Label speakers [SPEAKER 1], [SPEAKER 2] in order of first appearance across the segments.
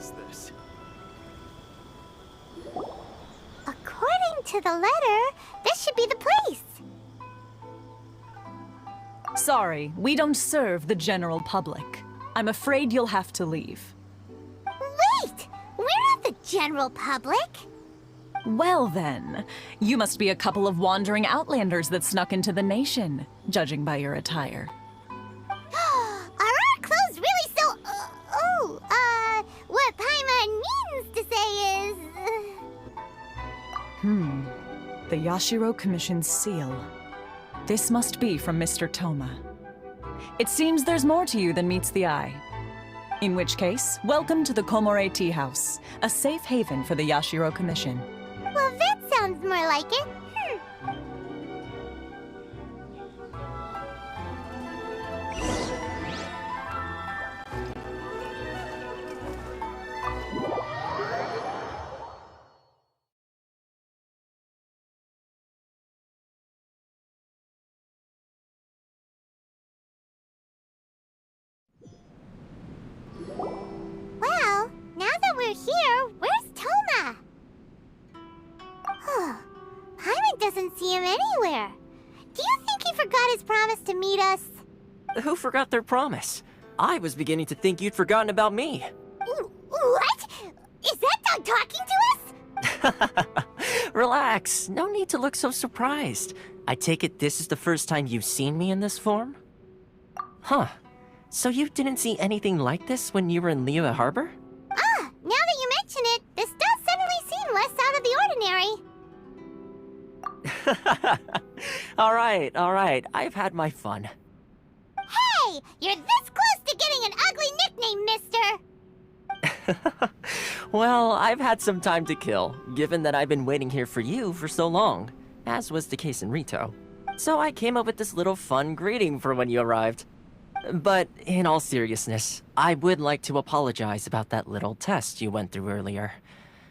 [SPEAKER 1] is this?
[SPEAKER 2] According to the letter, this should be the place.
[SPEAKER 3] Sorry, we don't serve the general public. I'm afraid you'll have to leave.
[SPEAKER 2] Wait! We're not the general public.
[SPEAKER 3] Well then, you must be a couple of wandering outlanders that snuck into the nation, judging by your attire.
[SPEAKER 2] Are our clothes really so... what Paimon means to say is...
[SPEAKER 3] The Yashiro Commission's seal. This must be from Mr. Toma. It seems there's more to you than meets the eye. In which case, welcome to the Komore Tea House, a safe haven for the Yashiro Commission.
[SPEAKER 2] Well, that sounds more like it. Well, now that we're here, where's Toma? Paimon doesn't see him anywhere. Do you think he forgot his promise to meet us?
[SPEAKER 4] Who forgot their promise? I was beginning to think you'd forgotten about me.
[SPEAKER 2] What? Is that dog talking to us?
[SPEAKER 4] Relax, no need to look so surprised. I take it this is the first time you've seen me in this form? Huh. So you didn't see anything like this when you were in Liyue Harbor?
[SPEAKER 2] Now that you mention it, this does suddenly seem less out of the ordinary.
[SPEAKER 4] Alright, I've had my fun.
[SPEAKER 2] Hey! You're this close to getting an ugly nickname, mister!
[SPEAKER 4] Well, I've had some time to kill, given that I've been waiting here for you for so long, as was the case in Rito. So I came up with this little fun greeting for when you arrived. But in all seriousness, I would like to apologize about that little test you went through earlier.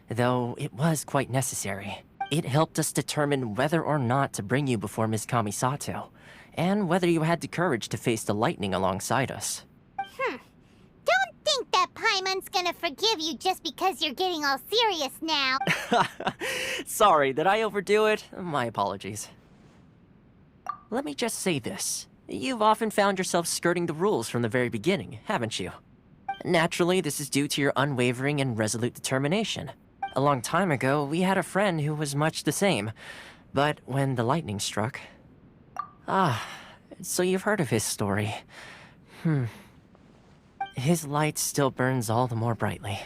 [SPEAKER 4] Though it was quite necessary. It helped us determine whether or not to bring you before Ms. Kamisato, and whether you had the courage to face the lightning alongside us.
[SPEAKER 2] Don't think that Paimon's gonna forgive you just because you're getting all serious now.
[SPEAKER 4] Sorry, did I overdo it? My apologies. Let me just say this. You've often found yourself skirting the rules from the very beginning, haven't you? Naturally, this is due to your unwavering and resolute determination. A long time ago, we had a friend who was much the same. But when the lightning struck... so you've heard of his story. His light still burns all the more brightly.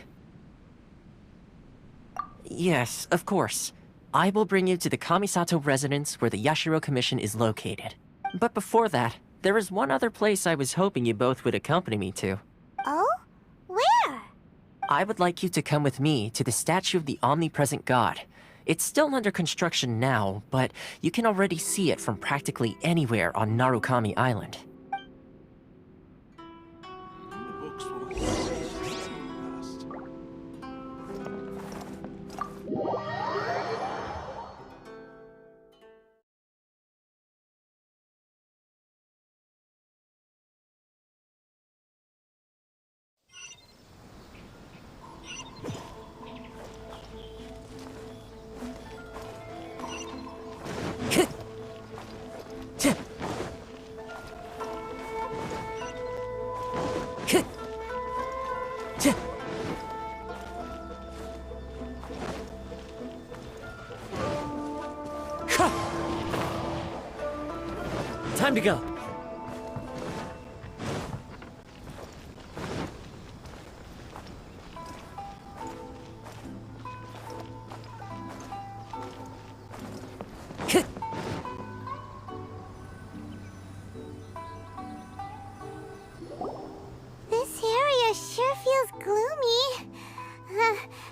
[SPEAKER 4] Yes, of course. I will bring you to the Kamisato Residence where the Yashiro Commission is located. But before that, there is one other place I was hoping you both would accompany me to.
[SPEAKER 2] Oh? Where?
[SPEAKER 4] I would like you to come with me to the statue of the omnipresent god. It's still under construction now, but you can already see it from practically anywhere on Narukami Island.
[SPEAKER 1] The books will always first.
[SPEAKER 4] Time to go.
[SPEAKER 2] This area sure feels gloomy.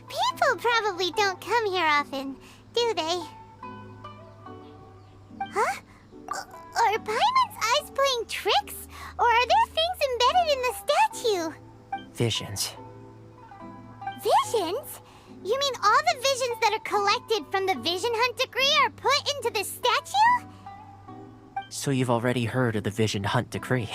[SPEAKER 2] People probably don't come here often, do they? Huh? Are Paimon's eyes playing tricks? Or are there things embedded in the statue?
[SPEAKER 4] Visions.
[SPEAKER 2] Visions? You mean all the visions that are collected from the Vision Hunt decree are put into this statue?
[SPEAKER 4] So you've already heard of the Vision Hunt decree.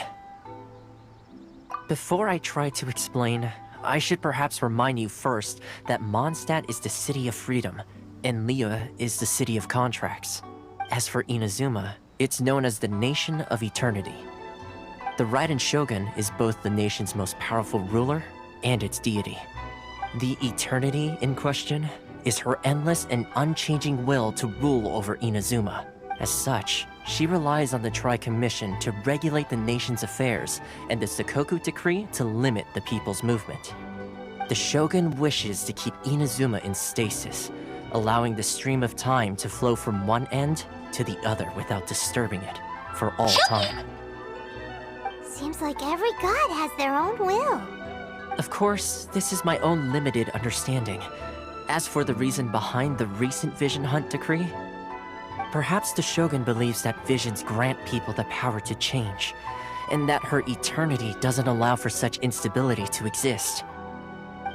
[SPEAKER 4] Before I try to explain, I should perhaps remind you first that Mondstadt is the city of freedom, and Liyue is the city of contracts. As for Inazuma, it's known as the Nation of Eternity. The Raiden Shogun is both the nation's most powerful ruler and its deity. The Eternity in question is her endless and unchanging will to rule over Inazuma. As such, she relies on the Tri-Commission to regulate the nation's affairs and the Sakoku Decree to limit the people's movement. The Shogun wishes to keep Inazuma in stasis, allowing the stream of time to flow from one end to the other without disturbing it for all time.
[SPEAKER 2] Seems like every god has their own will.
[SPEAKER 4] Of course, this is my own limited understanding. As for the reason behind the recent Vision Hunt decree, perhaps the Shogun believes that visions grant people the power to change, and that her eternity doesn't allow for such instability to exist.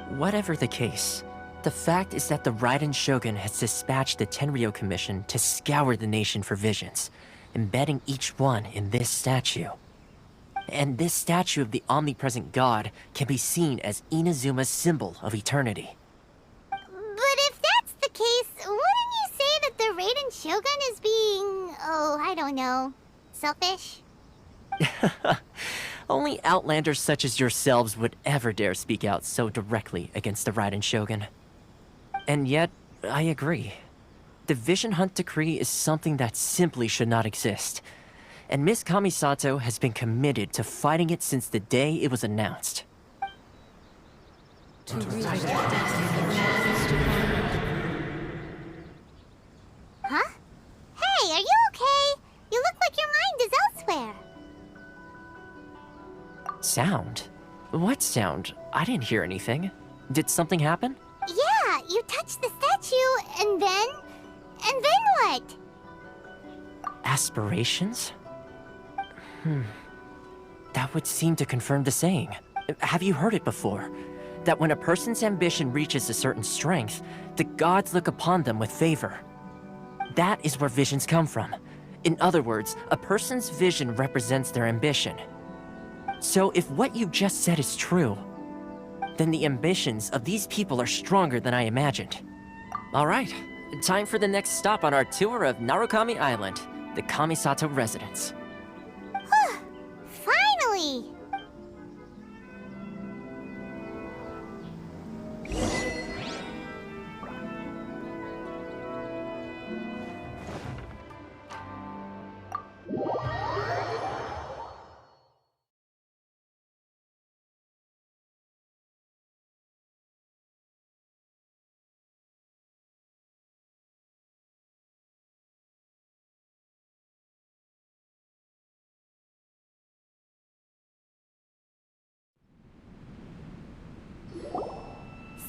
[SPEAKER 4] Whatever the case, the fact is that the Raiden Shogun has dispatched the Tenryou Commission to scour the nation for visions, embedding each one in this statue. And this statue of the omnipresent god can be seen as Inazuma's symbol of eternity.
[SPEAKER 2] But if that's the case, wouldn't you say that the Raiden Shogun is being, I don't know, selfish?
[SPEAKER 4] Only outlanders such as yourselves would ever dare speak out so directly against the Raiden Shogun. And yet, I agree. The Vision Hunt decree is something that simply should not exist. And Miss Kamisato has been committed to fighting it since the day it was announced.
[SPEAKER 2] Huh? Hey, are you okay? You look like your mind is elsewhere.
[SPEAKER 4] Sound? What sound? I didn't hear anything. Did something happen?
[SPEAKER 2] Yeah, you touched the statue, and then what?
[SPEAKER 4] Aspirations? That would seem to confirm the saying. Have you heard it before? That when a person's ambition reaches a certain strength, the gods look upon them with favor. That is where visions come from. In other words, a person's vision represents their ambition. So if what you just said is true, then the ambitions of these people are stronger than I imagined. All right, time for the next stop on our tour of Narukami Island, the Kamisato Residence.
[SPEAKER 2] Finally!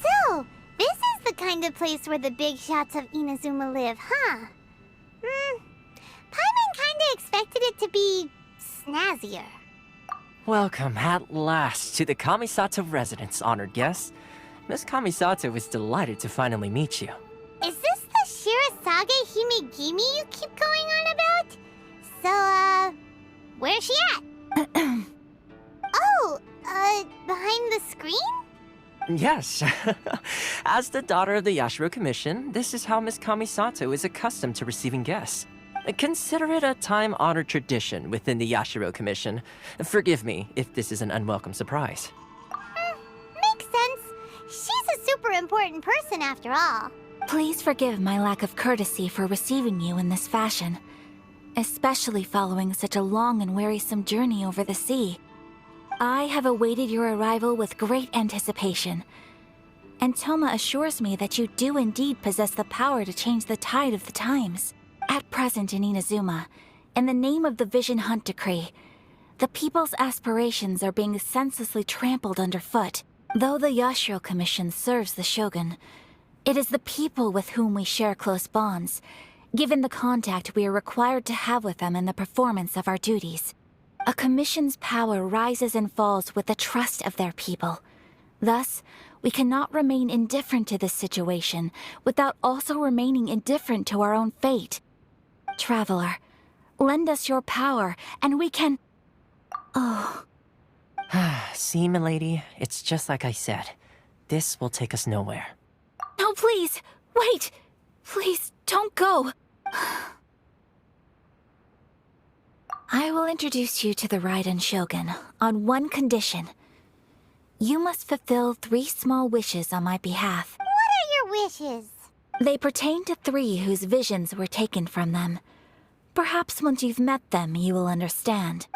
[SPEAKER 2] So, this is the kind of place where the big shots of Inazuma live, huh? Paimon kinda expected it to be snazzier.
[SPEAKER 4] Welcome at last to the Kamisato Residence, honored guests. Miss Kamisato is delighted to finally meet you.
[SPEAKER 2] Is this the Shirasage Himegimi you keep going on about? So, where's she at? Behind the screen?
[SPEAKER 4] Yes. As the daughter of the Yashiro Commission, this is how Miss Kamisato is accustomed to receiving guests. Consider it a time-honored tradition within the Yashiro Commission. Forgive me if this is an unwelcome surprise.
[SPEAKER 2] Makes sense. She's a super important person after all.
[SPEAKER 5] Please forgive my lack of courtesy for receiving you in this fashion, especially following such a long and wearisome journey over the sea. I have awaited your arrival with great anticipation, and Toma assures me that you do indeed possess the power to change the tide of the times. At present in Inazuma, in the name of the Vision Hunt decree, the people's aspirations are being senselessly trampled underfoot. Though the Yashiro Commission serves the Shogun, it is the people with whom we share close bonds, given the contact we are required to have with them in the performance of our duties. A commission's power rises and falls with the trust of their people. Thus, we cannot remain indifferent to this situation without also remaining indifferent to our own fate. Traveler, lend us your power, and we can... Oh.
[SPEAKER 4] See, milady, it's just like I said. This will take us nowhere.
[SPEAKER 5] No, please! Wait! Please, don't go! I will introduce you to the Raiden Shogun on one condition. You must fulfill 3 small wishes on my behalf.
[SPEAKER 2] What are your wishes?
[SPEAKER 5] They pertain to 3 whose visions were taken from them. Perhaps once you've met them, you will understand.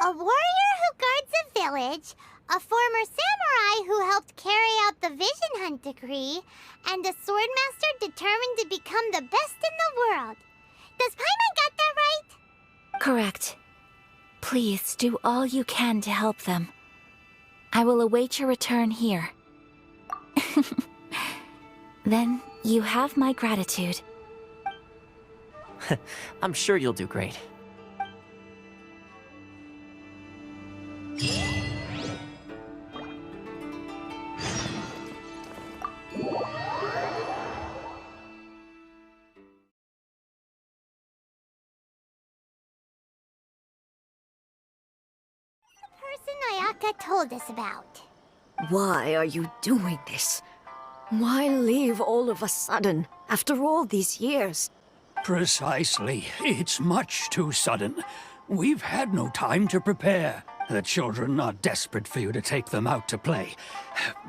[SPEAKER 2] A warrior who guards a village, a former samurai who helped carry out the Vision Hunt decree, and a swordmaster determined to become the best in the world. Does Paimon got that right?
[SPEAKER 5] Correct. Please do all you can to help them. I will await your return here. Then you have my gratitude.
[SPEAKER 4] I'm sure you'll do great.
[SPEAKER 2] Ayaka told us about.
[SPEAKER 6] Why are you doing this? Why leave all of a sudden, after all these years?
[SPEAKER 1] Precisely. It's much too sudden. We've had no time to prepare. The children are desperate for you to take them out to play.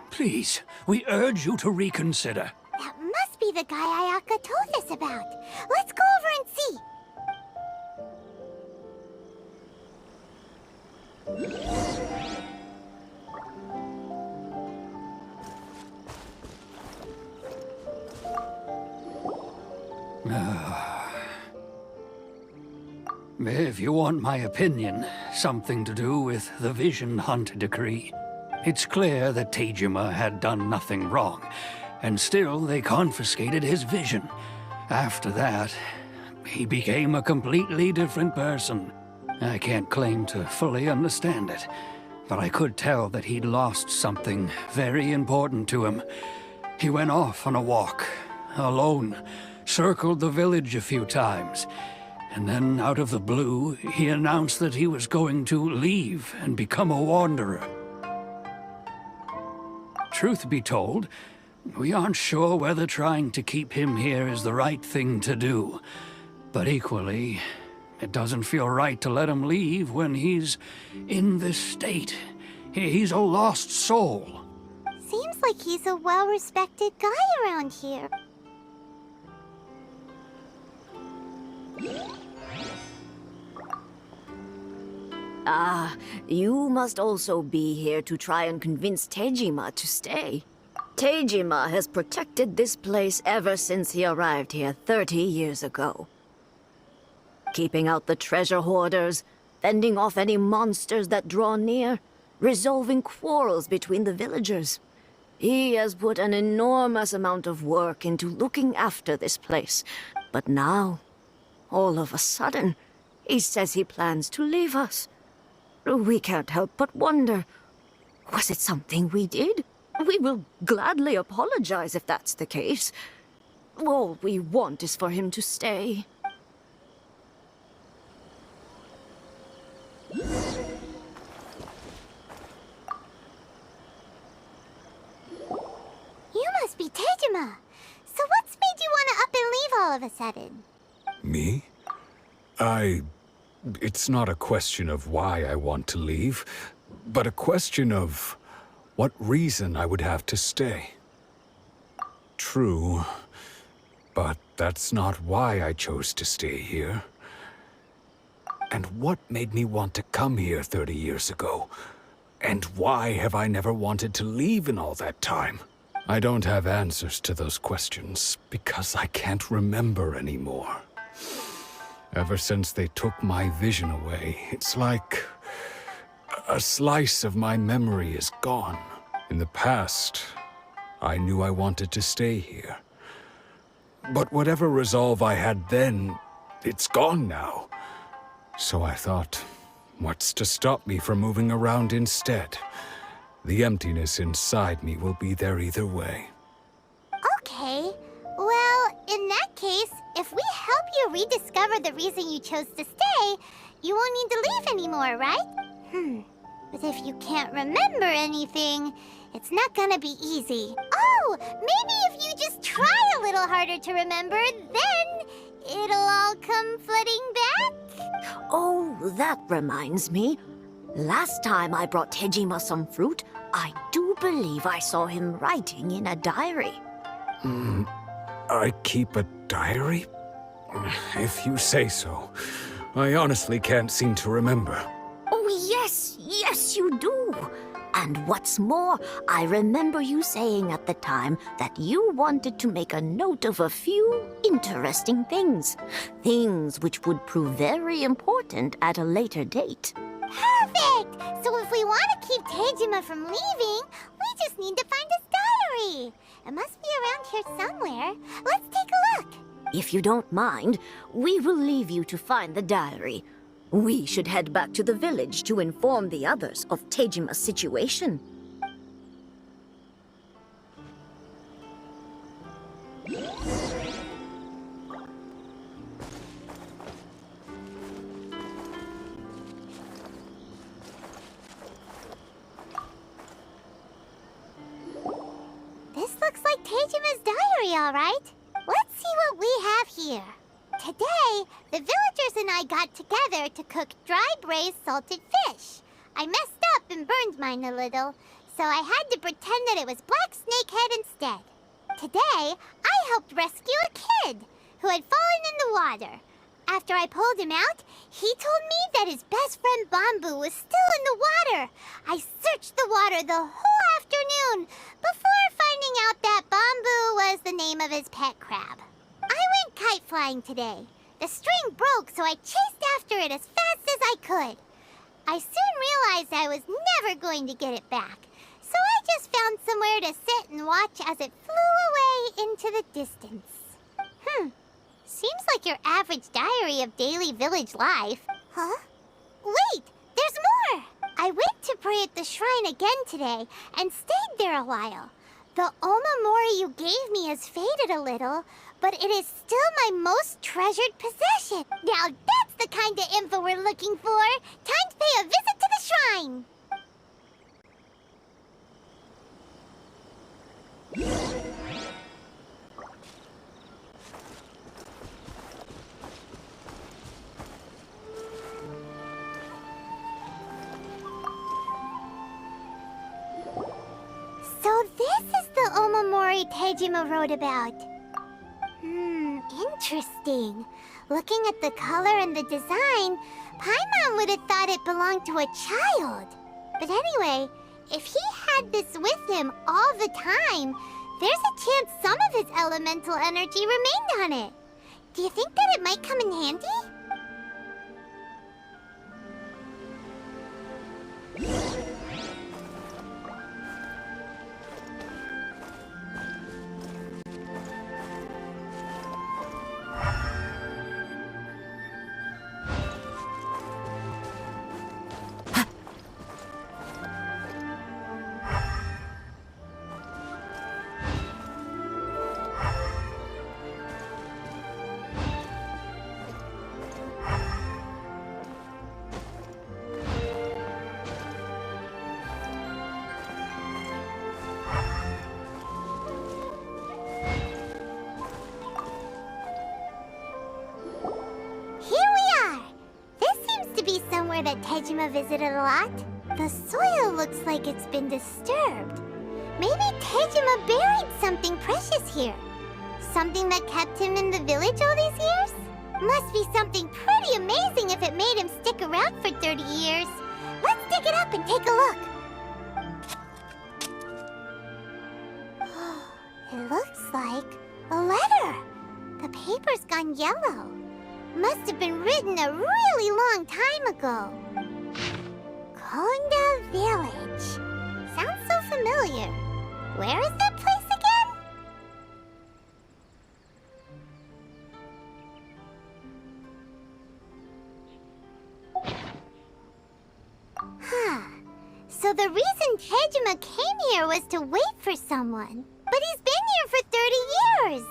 [SPEAKER 1] Please, we urge you to reconsider.
[SPEAKER 2] That must be the guy Ayaka told us about. Let's go over and see.
[SPEAKER 1] If you want my opinion, something to do with the Vision Hunt decree. It's clear that Tejima had done nothing wrong, and still they confiscated his vision. After that, he became a completely different person. I can't claim to fully understand it, but I could tell that he'd lost something very important to him. He went off on a walk, alone, circled the village a few times, and then out of the blue, he announced that he was going to leave and become a wanderer. Truth be told, we aren't sure whether trying to keep him here is the right thing to do. But equally, it doesn't feel right to let him leave when he's in this state. He's a lost soul.
[SPEAKER 2] Seems like he's a well-respected guy around here.
[SPEAKER 6] You must also be here to try and convince Tejima to stay. Tejima has protected this place ever since he arrived here 30 years ago. Keeping out the treasure hoarders, fending off any monsters that draw near, resolving quarrels between the villagers. He has put an enormous amount of work into looking after this place. But now, all of a sudden, he says he plans to leave us. We can't help but wonder, was it something we did? We will gladly apologize if that's the case. All we want is for him to stay.
[SPEAKER 2] You must be Tejima. So what's made you want to up and leave all of a sudden?
[SPEAKER 7] Me? It's not a question of why I want to leave, but a question of what reason I would have to stay. True, but that's not why I chose to stay here. And what made me want to come here 30 years ago? And why have I never wanted to leave in all that time? I don't have answers to those questions because I can't remember anymore. Ever since they took my vision away, it's like a slice of my memory is gone. In the past, I knew I wanted to stay here. But whatever resolve I had then, it's gone now. So I thought, what's to stop me from moving around instead? The emptiness inside me will be there either way.
[SPEAKER 2] Okay. Well, in that case, if we help you you rediscover the reason you chose to stay, you won't need to leave anymore, right? But if you can't remember anything, it's not gonna be easy. Oh, maybe if you just try a little harder to remember, then it'll all come flooding back?
[SPEAKER 6] Oh, that reminds me. Last time I brought Tejima some fruit, I do believe I saw him writing in a diary.
[SPEAKER 7] I keep a diary? If you say so. I honestly can't seem to remember.
[SPEAKER 6] Oh, yes, you do. And what's more, I remember you saying at the time that you wanted to make a note of a few interesting things. Things which would prove very important at a later date.
[SPEAKER 2] Perfect! So if we want to keep Tejima from leaving, we just need to find his diary. It must be around here somewhere. Let's take a look.
[SPEAKER 6] If you don't mind, we will leave you to find the diary. We should head back to the village to inform the others of Tejima's situation.
[SPEAKER 2] This looks like Tejima's diary, all right. Let's see what we have here. Today, the villagers and I got together to cook dry braised salted fish. I messed up and burned mine a little, so I had to pretend that it was black snakehead instead. Today, I helped rescue a kid who had fallen in the water. After I pulled him out, he told me that his best friend Bamboo was still in the water. I searched the water the whole afternoon before finding out that Bamboo was the name of his pet crab. I went kite flying today. The string broke, so I chased after it as fast as I could. I soon realized I was never going to get it back, so I just found somewhere to sit and watch as it flew away into the distance. Seems like your average diary of daily village life. Huh? Wait, there's more! I went to pray at the shrine again today and stayed there a while. The omamori you gave me has faded a little, but it is still my most treasured possession. Now that's the kind of info we're looking for. Time to pay a visit to the shrine. So this is the omamori Tejima wrote about. Interesting. Looking at the color and the design, Paimon would have thought it belonged to a child. But anyway, if he had this with him all the time, there's a chance some of his elemental energy remained on it. Do you think that it might come in handy? That Tejima visited a lot. The soil looks like it's been disturbed. Maybe Tejima buried something precious here. Something that kept him in the village all these years? Must be something pretty amazing if it made him stick around for 30 years. Let's dig it up and take a look. It looks like a letter. The paper's gone yellow. Must have been written a really long time ago. Konda Village. Sounds so familiar. Where is that place again? So the reason Tejima came here was to wait for someone. But he's been here for 30 years.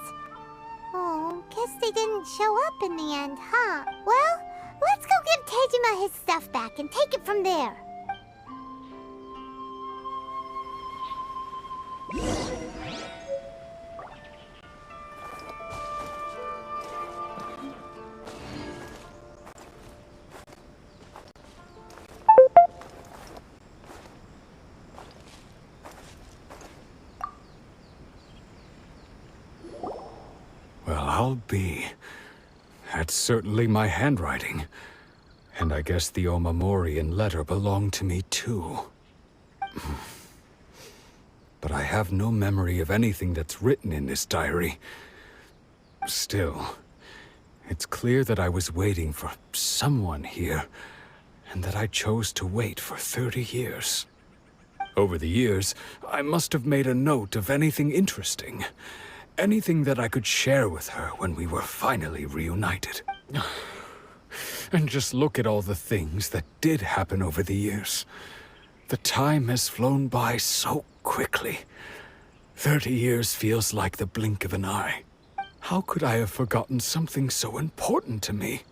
[SPEAKER 2] Oh, guess they didn't show up in the end, huh? Well, let's go give Tejima his stuff back and take it from there.
[SPEAKER 7] Well, I'll be. That's certainly my handwriting. And I guess the Omamorian letter belonged to me too. But I have no memory of anything that's written in this diary. Still, it's clear that I was waiting for someone here, and that I chose to wait for 30 years. Over the years, I must have made a note of anything interesting. Anything that I could share with her when we were finally reunited. And just look at all the things that did happen over the years. The time has flown by so quickly. 30 years feels like the blink of an eye. How could I have forgotten something so important to me?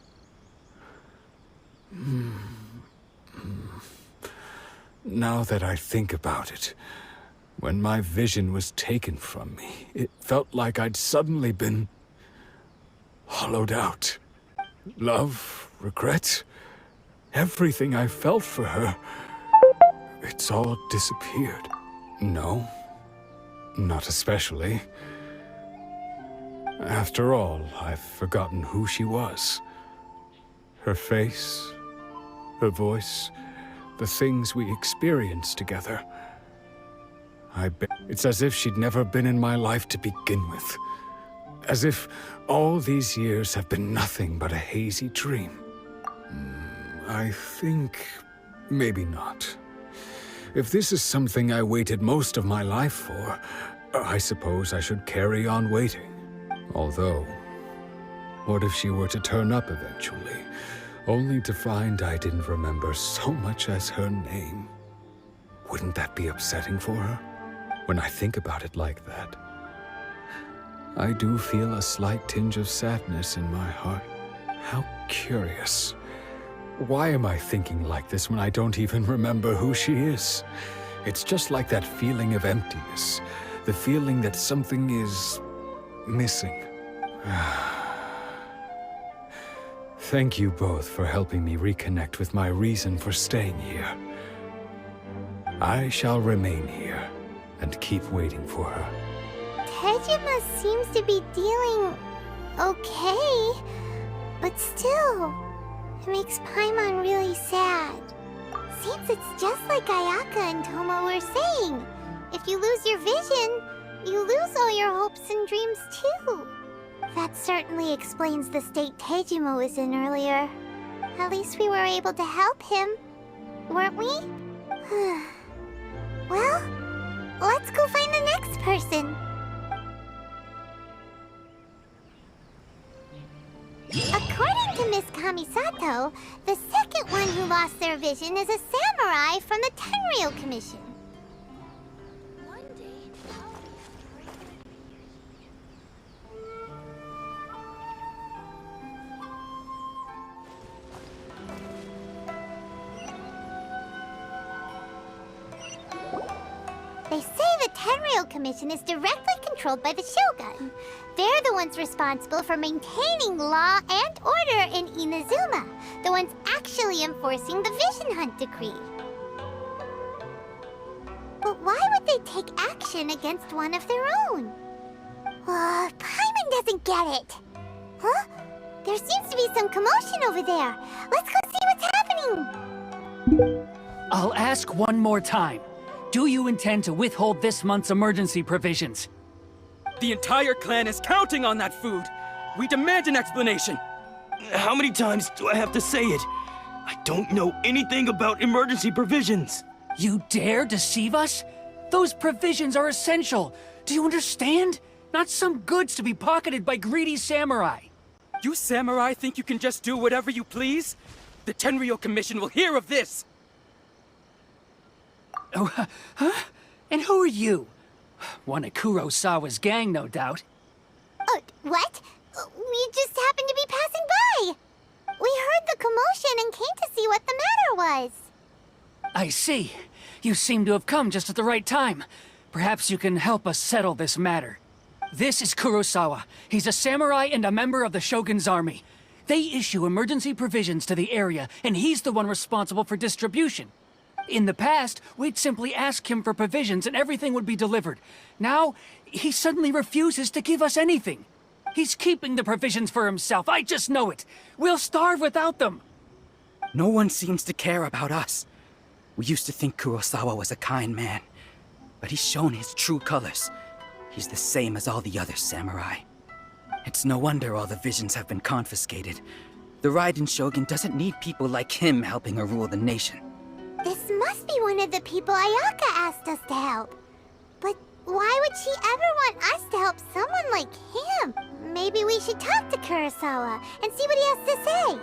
[SPEAKER 7] Now that I think about it, when my vision was taken from me, it felt like I'd suddenly been hollowed out. Love, regret, everything I felt for her, it's all disappeared. No, not especially. After all, I've forgotten who she was. Her face, her voice, the things we experienced together. It's as if she'd never been in my life to begin with. As if all these years have been nothing but a hazy dream. I think maybe not. If this is something I waited most of my life for, I suppose I should carry on waiting. Although, what if she were to turn up eventually, only to find I didn't remember so much as her name? Wouldn't that be upsetting for her? When I think about it like that, I do feel a slight tinge of sadness in my heart. How curious. Why am I thinking like this when I don't even remember who she is? It's just like that feeling of emptiness, the feeling that something is missing. Thank you both for helping me reconnect with my reason for staying here. I shall remain here and keep waiting for her.
[SPEAKER 2] Tejima seems to be dealing okay, but still, it makes Paimon really sad. Seems it's just like Ayaka and Toma were saying. If you lose your vision, you lose all your hopes and dreams too. That certainly explains the state Tejima was in earlier. At least we were able to help him, weren't we? Well, let's go find the next person. According to Miss Kamisato, the second one who lost their vision is a samurai from the Tenryou Commission. They say the Tenryou Commission is directly controlled by the Shogun. They're the ones responsible for maintaining law and order in Inazuma, the ones actually enforcing the Vision Hunt decree. But why would they take action against one of their own? Paimon doesn't get it. Huh? There seems to be some commotion over there. Let's go see what's happening.
[SPEAKER 1] I'll ask one more time. Do you intend to withhold this month's emergency provisions?
[SPEAKER 8] The entire clan is counting on that food! We demand an explanation!
[SPEAKER 9] How many times do I have to say it? I don't know anything about emergency provisions!
[SPEAKER 1] You dare deceive us? Those provisions are essential. Do you understand? Not some goods to be pocketed by greedy samurai.
[SPEAKER 8] You samurai think you can just do whatever you please? The Tenryou Commission will hear of this!
[SPEAKER 1] Oh, huh? And who are you? One of Kurosawa's gang, no doubt.
[SPEAKER 2] What? We just happened to be passing by. We heard the commotion and came to see what the matter was.
[SPEAKER 1] I see. You seem to have come just at the right time. Perhaps you can help us settle this matter. This is Kurosawa. He's a samurai and a member of the Shogun's army. They issue emergency provisions to the area, and he's the one responsible for distribution. In the past, we'd simply ask him for provisions and everything would be delivered. Now, he suddenly refuses to give us anything. He's keeping the provisions for himself, I just know it. We'll starve without them.
[SPEAKER 8] No one seems to care about us. We used to think Kurosawa was a kind man, but he's shown his true colors. He's the same as all the other samurai. It's no wonder all the visions have been confiscated. The Raiden Shogun doesn't need people like him helping her rule the nation.
[SPEAKER 2] This must be one of the people Ayaka asked us to help. But why would she ever want us to help someone like him? Maybe we should talk to Kurosawa and see what he has to say.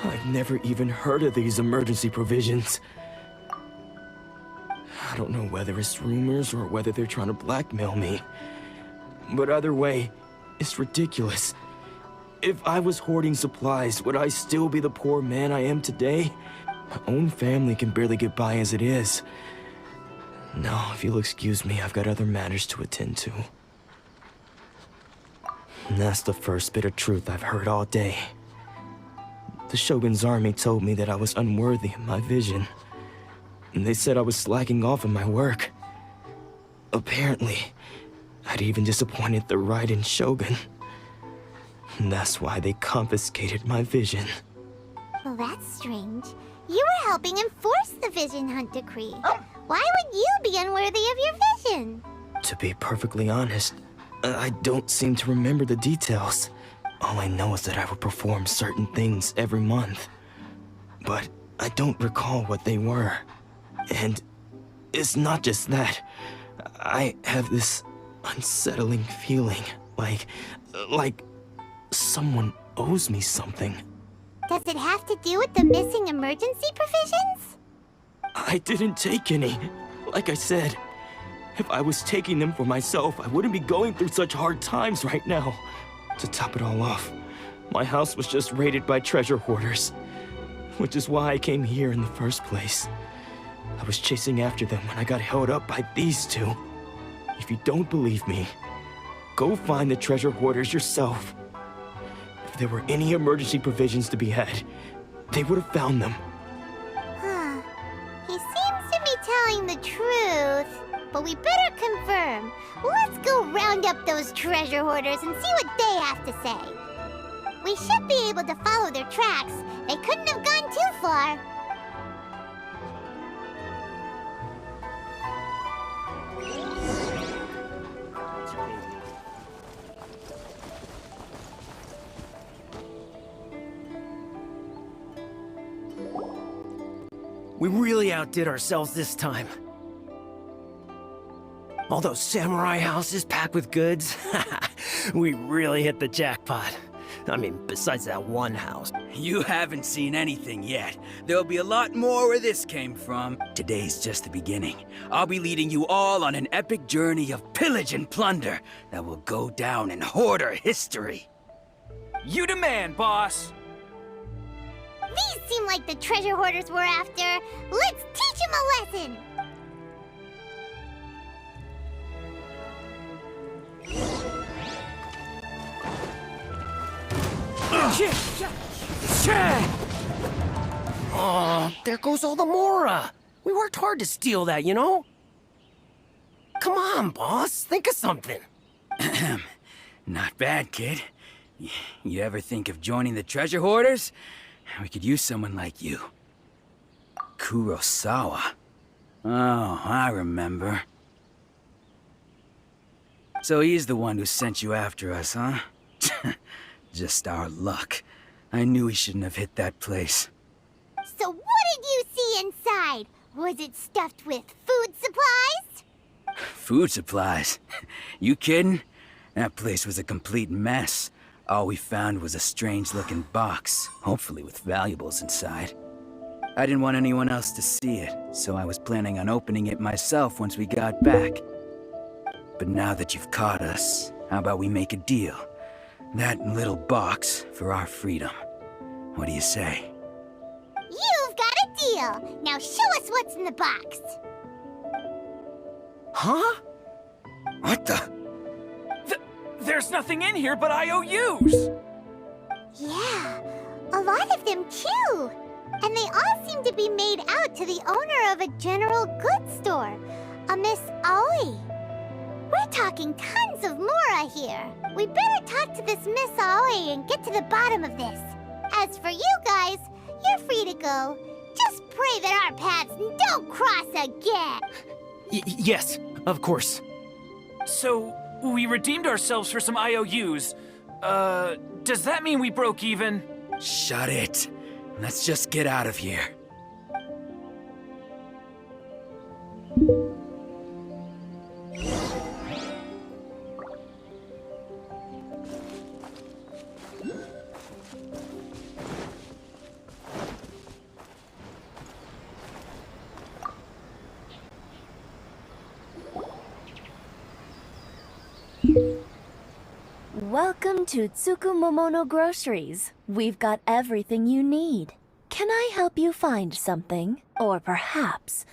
[SPEAKER 9] I've never even heard of these emergency provisions. I don't know whether it's rumors or whether they're trying to blackmail me. But either way, it's ridiculous. If I was hoarding supplies, would I still be the poor man I am today? My own family can barely get by as it is. No, if you'll excuse me, I've got other matters to attend to. And that's the first bit of truth I've heard all day. The Shogun's army told me that I was unworthy of my vision. And they said I was slacking off in my work. Apparently, I'd even disappointed the Raiden Shogun. And that's why they confiscated my vision.
[SPEAKER 2] Well, that's strange. You were helping enforce the Vision Hunt Decree. Why would you be unworthy of your vision?
[SPEAKER 9] To be perfectly honest, I don't seem to remember the details. All I know is that I would perform certain things every month. But I don't recall what they were. And it's not just that. I have this unsettling feeling, like someone owes me something.
[SPEAKER 2] Does it have to do with the missing emergency provisions?
[SPEAKER 9] I didn't take any. Like I said, if I was taking them for myself, I wouldn't be going through such hard times right now. To top it all off, my house was just raided by treasure hoarders, which is why I came here in the first place. I was chasing after them when I got held up by these two. If you don't believe me, go find the treasure hoarders yourself. If there were any emergency provisions to be had, they would have found them.
[SPEAKER 2] Huh. He seems to be telling the truth, but we better confirm. Let's go round up those treasure hoarders and see what they have to say. We should be able to follow their tracks. They couldn't have gone too far.
[SPEAKER 10] We really outdid ourselves this time. All those samurai houses packed with goods. We really hit the jackpot. I mean, besides that one house.
[SPEAKER 8] You haven't seen anything yet. There'll be a lot more where this came from. Today's just the beginning. I'll be leading you all on an epic journey of pillage and plunder that will go down in Hoarder history. You demand, boss!
[SPEAKER 2] These seem like the treasure hoarders we're after. Let's teach them a lesson!
[SPEAKER 10] Oh, there goes all the Mora. We worked hard to steal that, you know? Come on, boss. Think of something.
[SPEAKER 8] Not bad, kid. You ever think of joining the treasure hoarders? We could use someone like you. Kurosawa. Oh, I remember. So he's the one who sent you after us, huh? Just our luck. I knew he shouldn't have hit that place.
[SPEAKER 2] So what did you see inside? Was it stuffed with food supplies?
[SPEAKER 8] Food supplies? You kidding? That place was a complete mess. All we found was a strange-looking box, hopefully with valuables inside. I didn't want anyone else to see it, so I was planning on opening it myself once we got back. But now that you've caught us, how about we make a deal? That little box for our freedom. What do you say?
[SPEAKER 2] You've got a deal! Now show us what's in the box!
[SPEAKER 10] Huh?
[SPEAKER 8] What the?
[SPEAKER 11] There's nothing in here but IOUs!
[SPEAKER 2] Yeah, a lot of them too! And they all seem to be made out to the owner of a general goods store, a Miss Aoi. We're talking tons of Mora here. We better talk to this Miss Aoi and get to the bottom of this. As for you guys, you're free to go. Just pray that our paths don't cross again.
[SPEAKER 10] Yes, of course.
[SPEAKER 11] So, we redeemed ourselves for some IOUs. Does that mean we broke even?
[SPEAKER 8] Shut it. Let's just get out of here.
[SPEAKER 12] Welcome to Tsukumomono Groceries. We've got everything you need. Can I help you find something? Or perhaps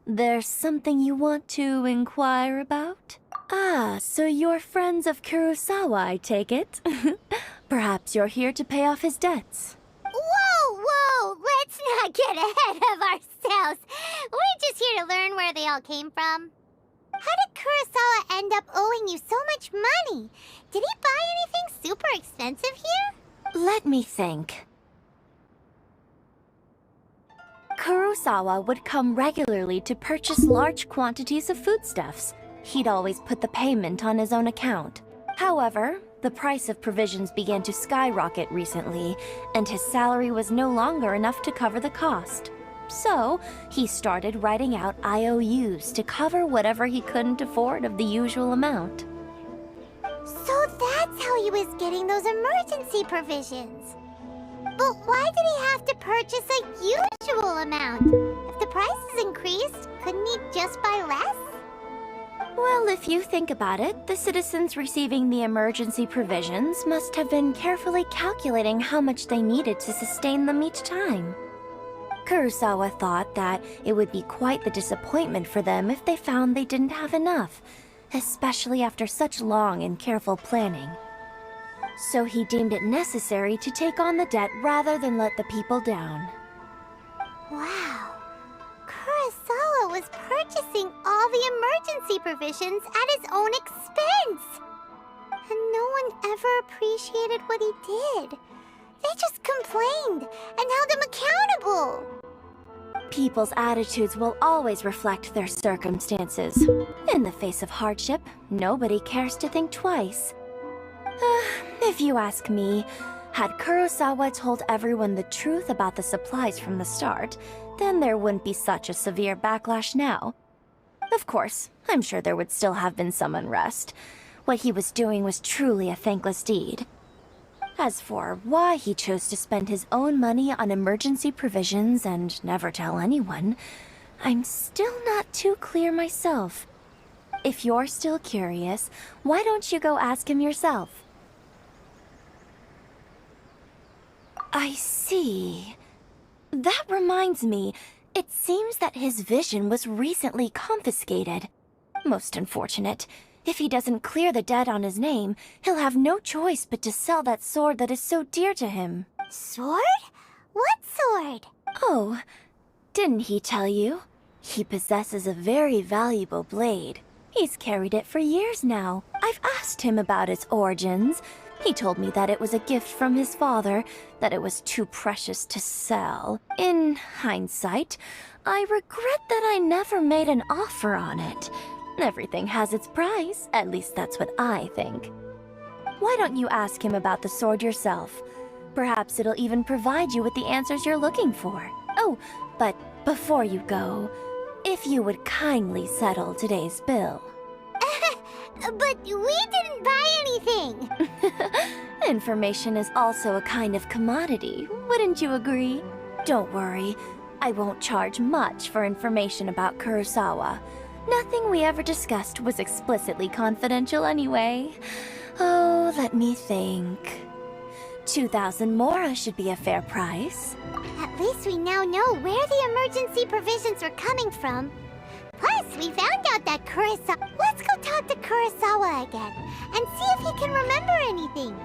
[SPEAKER 12] there's something you want to inquire about? Ah, so you're friends of Kurosawa, I take it? Perhaps you're here to pay off his debts.
[SPEAKER 2] Whoa! Let's not get ahead of ourselves. We're just here to learn where they all came from. How did Kurosawa end up owing you so much money? Did he buy anything super expensive here?
[SPEAKER 12] Let me think. Kurosawa would come regularly to purchase large quantities of foodstuffs. He'd always put the payment on his own account. However, the price of provisions began to skyrocket recently, and his salary was no longer enough to cover the cost. So, he started writing out IOUs to cover whatever he couldn't afford of the usual amount.
[SPEAKER 2] So that's how he was getting those emergency provisions. But why did he have to purchase a usual amount? If the prices increased, couldn't he just buy less?
[SPEAKER 12] Well, if you think about it, the citizens receiving the emergency provisions must have been carefully calculating how much they needed to sustain them each time. Kurosawa thought that it would be quite the disappointment for them if they found they didn't have enough, especially after such long and careful planning. So he deemed it necessary to take on the debt rather than let the people down.
[SPEAKER 2] Wow. Kurosawa was purchasing all the emergency provisions at his own expense. And no one ever appreciated what he did. They just complained and held him accountable.
[SPEAKER 12] People's attitudes will always reflect their circumstances. In the face of hardship, nobody cares to think twice. If you ask me, had Kurosawa told everyone the truth about the supplies from the start, then there wouldn't be such a severe backlash now. Of course, I'm sure there would still have been some unrest. What he was doing was truly a thankless deed. As for why he chose to spend his own money on emergency provisions and never tell anyone, I'm still not too clear myself. If you're still curious, why don't you go ask him yourself? I see. That reminds me, it seems that his vision was recently confiscated. Most unfortunate. If he doesn't clear the debt on his name, he'll have no choice but to sell that sword that is so dear to him.
[SPEAKER 2] Sword? What sword?
[SPEAKER 12] Oh, didn't he tell you? He possesses a very valuable blade. He's carried it for years now. I've asked him about its origins. He told me that it was a gift from his father, that it was too precious to sell. In hindsight, I regret that I never made an offer on it. Everything has its price, at least that's what I think. Why don't you ask him about the sword yourself? Perhaps it'll even provide you with the answers you're looking for. Oh, but before you go, if you would kindly settle today's bill.
[SPEAKER 2] But we didn't buy anything!
[SPEAKER 12] Information is also a kind of commodity, wouldn't you agree? Don't worry, I won't charge much for information about Kurosawa. Nothing we ever discussed was explicitly confidential anyway. Oh, let me think. 2,000 mora should be a fair price.
[SPEAKER 2] At least we now know where the emergency provisions were coming from. Plus, we found out that Kurosawa... Let's go talk to Kurosawa again, and see if he can remember anything.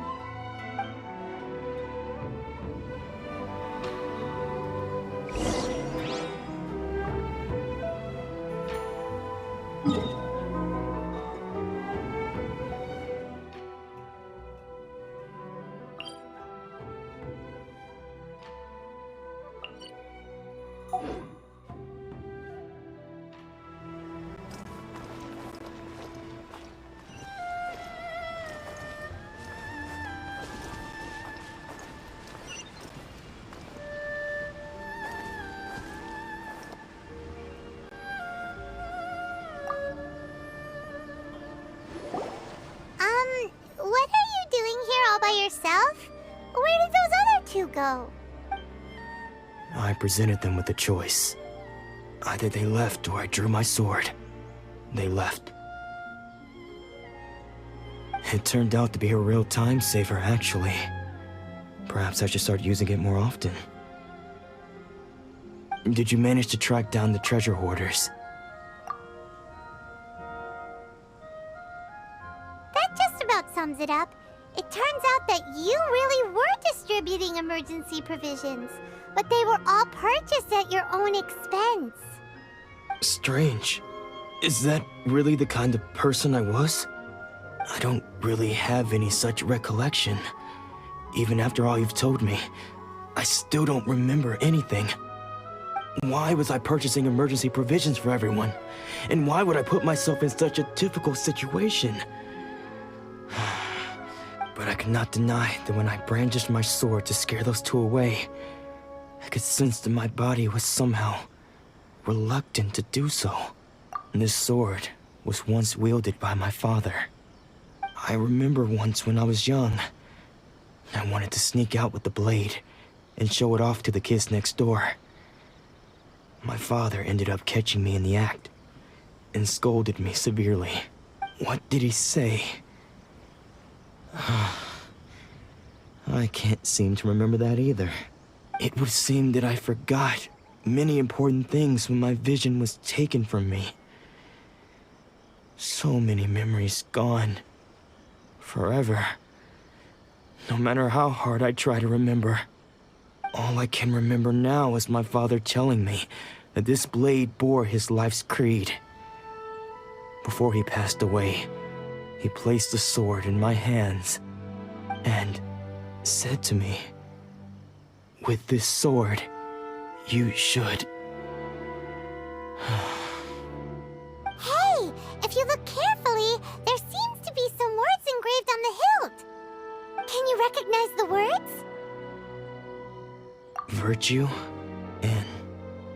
[SPEAKER 2] What are you doing here all by yourself? Where did those other two go?
[SPEAKER 9] I presented them with a choice. Either they left or I drew my sword. They left. It turned out to be a real time saver, actually. Perhaps I should start using it more often. Did you manage to track down the treasure hoarders?
[SPEAKER 2] That just about sums it up. It turns out that you really were distributing emergency provisions, but they were all purchased at your own expense.
[SPEAKER 9] Strange. Is that really the kind of person I was? I don't really have any such recollection. Even after all you've told me, I still don't remember anything. Why was I purchasing emergency provisions for everyone? And why would I put myself in such a difficult situation? But I could not deny that when I brandished my sword to scare those two away, I could sense that my body was somehow reluctant to do so. This sword was once wielded by my father. I remember once when I was young, I wanted to sneak out with the blade and show it off to the kids next door. My father ended up catching me in the act and scolded me severely. What did he say? I can't seem to remember that either. It would seem that I forgot many important things when my vision was taken from me. So many memories gone. Forever. No matter how hard I try to remember. All I can remember now is my father telling me that this blade bore his life's creed. Before he passed away, he placed the sword in my hands and said to me, "With this sword, you should..."
[SPEAKER 2] Hey, if you look carefully, there seems to be some words engraved on the hilt. Can you recognize the words?
[SPEAKER 9] Virtue and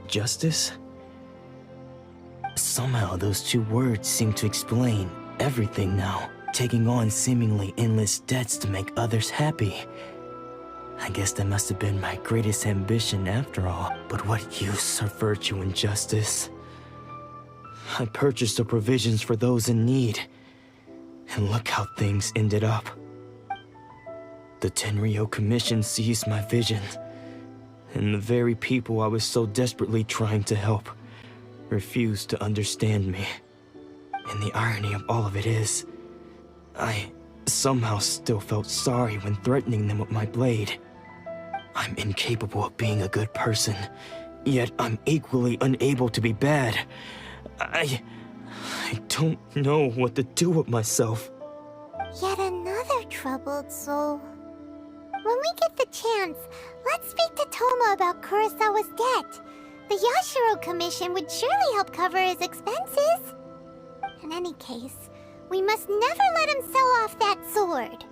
[SPEAKER 9] justice? Somehow those two words seem to explain everything now, taking on seemingly endless debts to make others happy. I guess that must have been my greatest ambition after all. But what use are virtue and justice? I purchased the provisions for those in need, and look how things ended up. The Tenryo Commission seized my vision, and the very people I was so desperately trying to help refused to understand me. And the irony of all of it is, I somehow still felt sorry when threatening them with my blade. I'm incapable of being a good person, yet I'm equally unable to be bad. I don't know what to do with myself.
[SPEAKER 2] Yet another troubled soul. When we get the chance, let's speak to Toma about Kurosawa's debt. The Yashiro Commission would surely help cover his expenses. In any case, we must never let him sell off that sword.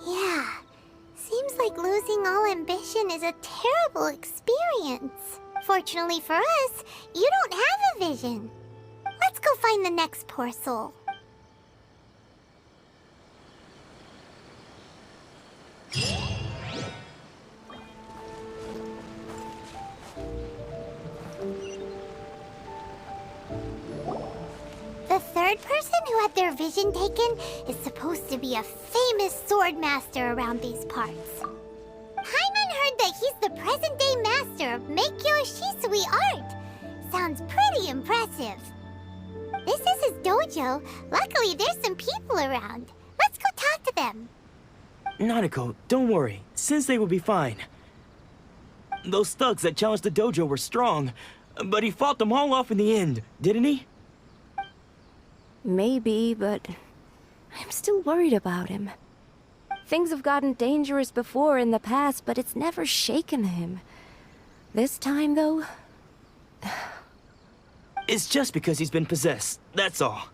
[SPEAKER 2] Yeah, seems like losing all ambition is a terrible experience. Fortunately for us, you don't have a vision. Let's go find the next poor soul. The third person who had their vision taken is supposed to be a famous sword master around these parts. Paimon heard that he's the present-day master of Meikyo Shisui art. Sounds pretty impressive. This is his dojo. Luckily, there's some people around. Let's go talk to them.
[SPEAKER 9] Nanako, don't worry. Sensei will be fine. Those thugs that challenged the dojo were strong, but he fought them all off in the end, didn't he?
[SPEAKER 12] Maybe, but I'm still worried about him. Things have gotten dangerous before in the past, but it's never shaken him. This time, though...
[SPEAKER 9] It's just because he's been possessed, that's all.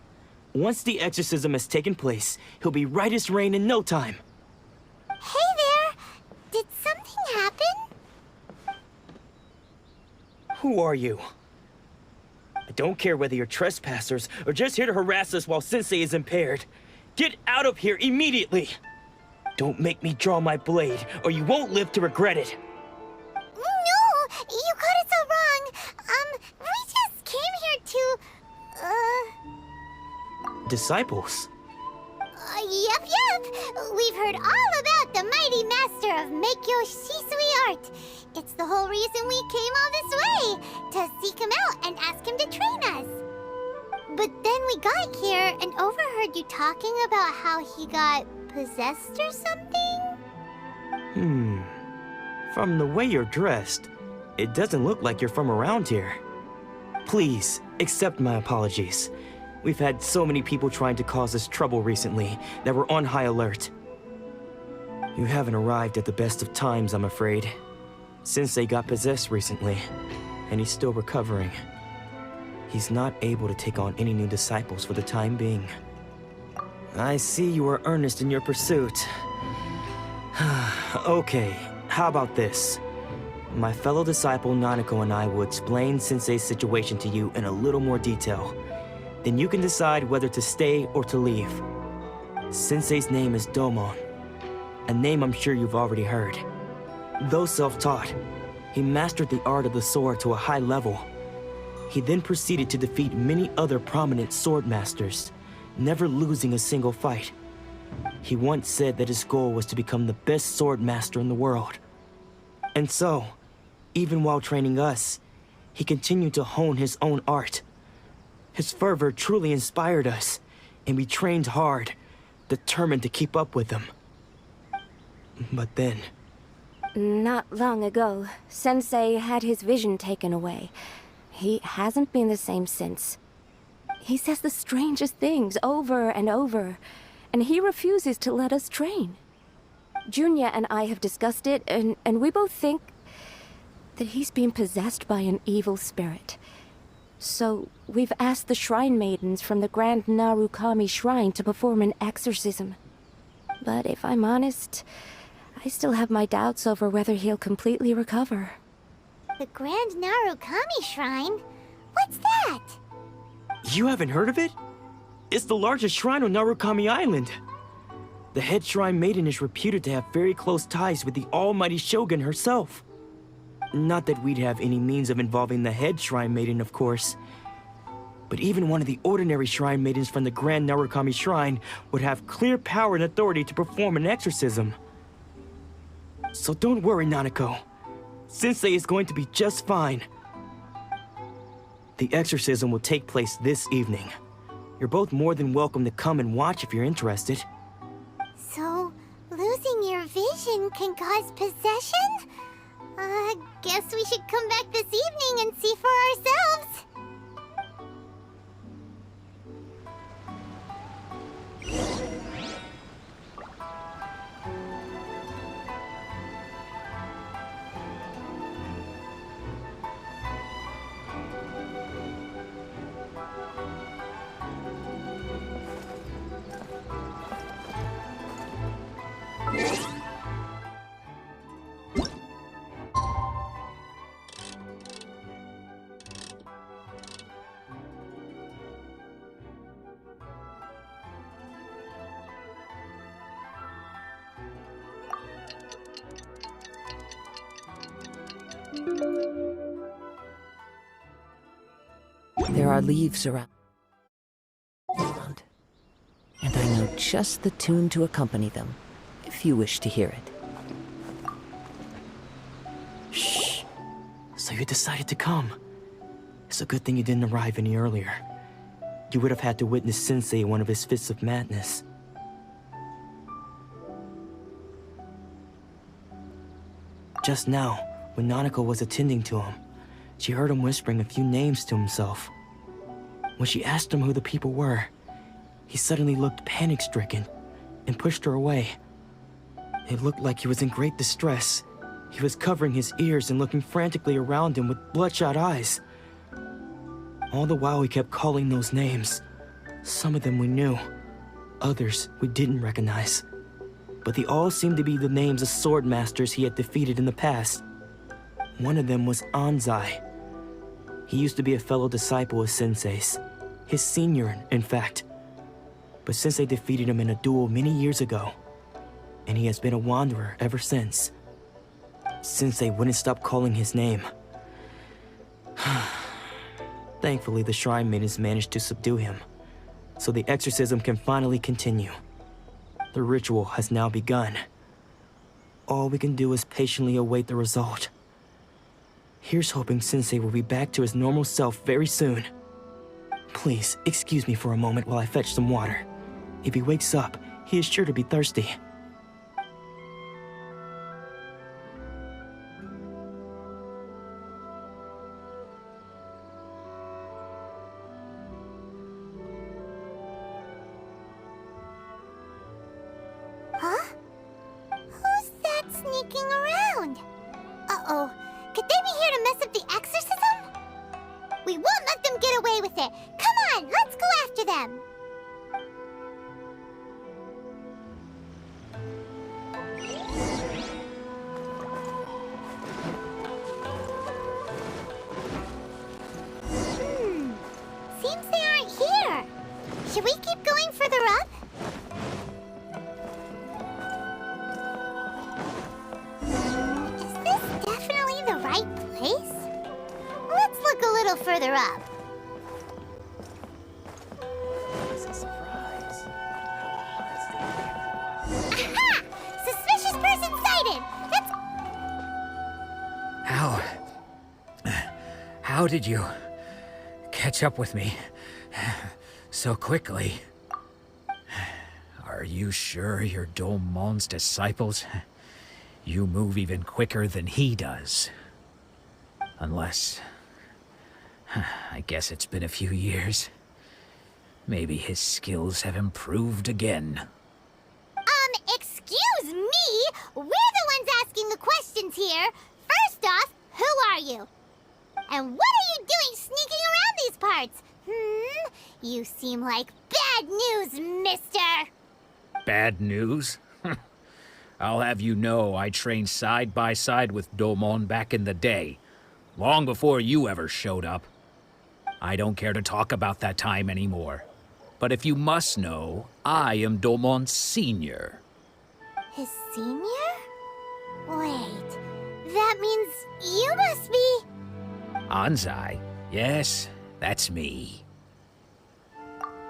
[SPEAKER 9] Once the exorcism has taken place, he'll be right as rain in no time.
[SPEAKER 2] Hey there! Did something happen?
[SPEAKER 9] Who are you? I don't care whether you're trespassers or just here to harass us while Sensei is impaired. Get out of here immediately! Don't make me draw my blade, or you won't live to regret it.
[SPEAKER 2] No! You got it so wrong. We just came here to,
[SPEAKER 9] Disciples?
[SPEAKER 2] Yep. We've heard all about the mighty master of Meikyo Shisui art. It's the whole reason we came all this way, to seek him out and ask him to train us. But then we got here and overheard you talking about how he got possessed or something?
[SPEAKER 9] From the way you're dressed, it doesn't look like you're from around here. Please, accept my apologies. We've had so many people trying to cause us trouble recently that we're on high alert. You haven't arrived at the best of times, I'm afraid. Sensei got possessed recently, and he's still recovering. He's not able to take on any new disciples for the time being. I see you are earnest in your pursuit. Okay, how about this? My fellow disciple Nanako and I will explain Sensei's situation to you in a little more detail. Then you can decide whether to stay or to leave. Sensei's name is Domon, a name I'm sure you've already heard. Though self-taught, he mastered the art of the sword to a high level. He then proceeded to defeat many other prominent sword masters, never losing a single fight. He once said that his goal was to become the best sword master in the world. And so, even while training us, he continued to hone his own art. His fervor truly inspired us, and we trained hard, determined to keep up with him. But then...
[SPEAKER 12] Not long ago, Sensei had his vision taken away. He hasn't been the same since. He says the strangest things over and over, and he refuses to let us train. Junya and I have discussed it, and we both think that he's been possessed by an evil spirit. So, we've asked the shrine maidens from the Grand Narukami Shrine to perform an exorcism. But if I'm honest, I still have my doubts over whether he'll completely recover.
[SPEAKER 2] The Grand Narukami Shrine? What's that?
[SPEAKER 9] You haven't heard of it? It's the largest shrine on Narukami Island. The head shrine maiden is reputed to have very close ties with the almighty Shogun herself. Not that we'd have any means of involving the head shrine maiden, of course. But even one of the ordinary shrine maidens from the Grand Narukami Shrine would have clear power and authority to perform an exorcism. So don't worry, Nanako. Sensei is going to be just fine. The exorcism will take place this evening. You're both more than welcome to come and watch if you're interested.
[SPEAKER 2] So, losing your vision can cause possession? Guess we should come back this evening and see for ourselves.
[SPEAKER 13] There are leaves around, and I know just the tune to accompany them, if you wish to hear it.
[SPEAKER 9] Shh. So you decided to come. It's a good thing you didn't arrive any earlier. You would have had to witness Sensei in one of his fits of madness. Just now, when Nanako was attending to him, she heard him whispering a few names to himself. When she asked him who the people were, he suddenly looked panic-stricken and pushed her away. It looked like he was in great distress. He was covering his ears and looking frantically around him with bloodshot eyes. All the while he kept calling those names. Some of them we knew, others we didn't recognize. But they all seemed to be the names of sword masters he had defeated in the past. One of them was Anzai. He used to be a fellow disciple of Sensei's, his senior, in fact. But Sensei defeated him in a duel many years ago, and he has been a wanderer ever since. Sensei wouldn't stop calling his name. Thankfully, the Shrine Maidens managed to subdue him, so the exorcism can finally continue. The ritual has now begun. All we can do is patiently await the result. Here's hoping Sensei will be back to his normal self very soon. Please, excuse me for a moment while I fetch some water. If he wakes up, he is sure to be thirsty.
[SPEAKER 2] Huh? Who's that sneaking around? Uh-oh. Could they be here to mess up the exorcism? We won't let them get away with it. Come on, let's go after them. Seems they aren't here. Should we keep going further up? Is this definitely the right place? Let's look a little further up.
[SPEAKER 9] It's a surprise.
[SPEAKER 2] Aha! Suspicious person sighted! That's...
[SPEAKER 7] How did you catch up with me so quickly? Are you sure you're Domon's disciples? You move even quicker than he does. Unless... I guess it's been a few years. Maybe his skills have improved again.
[SPEAKER 2] Excuse me? We're the ones asking the questions here. First off, who are you? And what are you doing sneaking around these parts? You seem like bad news, mister.
[SPEAKER 7] Bad news? I'll have you know I trained side by side with Domon back in the day, long before you ever showed up. I don't care to talk about that time anymore. But if you must know, I am Domon's senior.
[SPEAKER 2] His senior? Wait, that means you must be...
[SPEAKER 7] Anzai? Yes, that's me.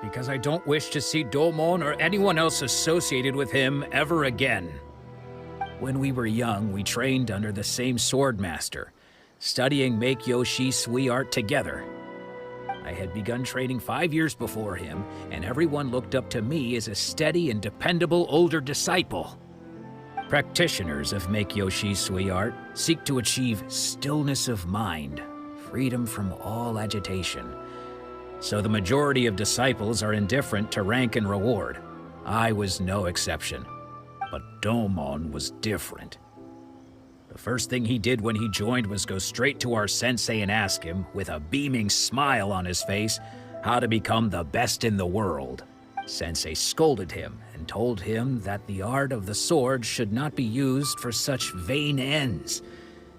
[SPEAKER 7] Because I don't wish to see Domon or anyone else associated with him ever again. When we were young, we trained under the same sword master, studying Make-Yoshi Sui art together. I had begun training 5 years before him, and everyone looked up to me as a steady and dependable older disciple. Practitioners of Make-Yoshi Sui art seek to achieve stillness of mind, freedom from all agitation. So the majority of disciples are indifferent to rank and reward. I was no exception. But Domon was different. The first thing he did when he joined was go straight to our sensei and ask him, with a beaming smile on his face, how to become the best in the world. Sensei scolded him and told him that the art of the sword should not be used for such vain ends.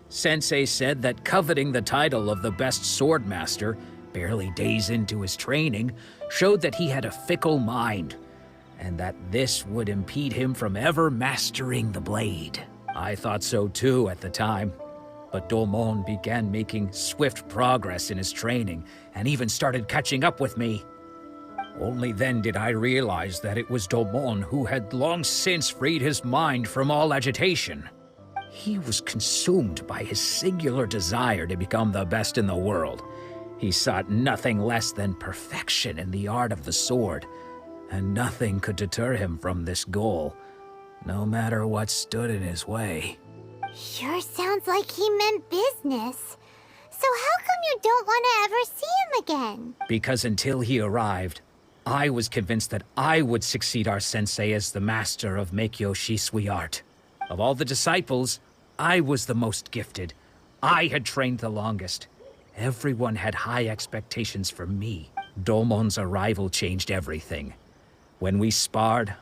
[SPEAKER 7] Sensei said that coveting the title of the best sword master, barely days into his training, showed that he had a fickle mind, and that this would impede him from ever mastering the blade. I thought so too at the time.
[SPEAKER 14] But Domon began making swift progress in his training, and even started catching up with me. Only then did I realize that it was Domon who had long since freed his mind from all agitation. He was consumed by his singular desire to become the best in the world. He sought nothing less than perfection in the art of the sword, and nothing could deter him from this goal, no matter what stood in his way.
[SPEAKER 2] Sure sounds like he meant business. So how come you don't want to ever see him again?
[SPEAKER 14] Because until he arrived, I was convinced that I would succeed our sensei as the master of Meikyo Shisui art. Of all the disciples, I was the most gifted. I had trained the longest. Everyone had high expectations for me. Domon's arrival changed everything. When we sparred,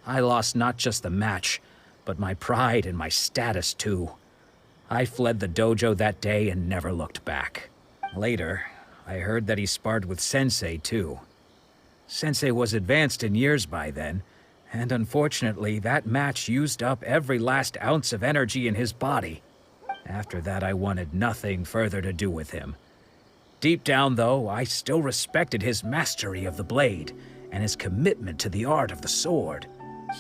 [SPEAKER 14] I lost not just the match, but my pride and my status too. I fled the dojo that day and never looked back. Later, I heard that he sparred with Sensei too. Sensei was advanced in years by then, and unfortunately that match used up every last ounce of energy in his body. After that I wanted nothing further to do with him. Deep down though, I still respected his mastery of the blade, and his commitment to the art of the sword.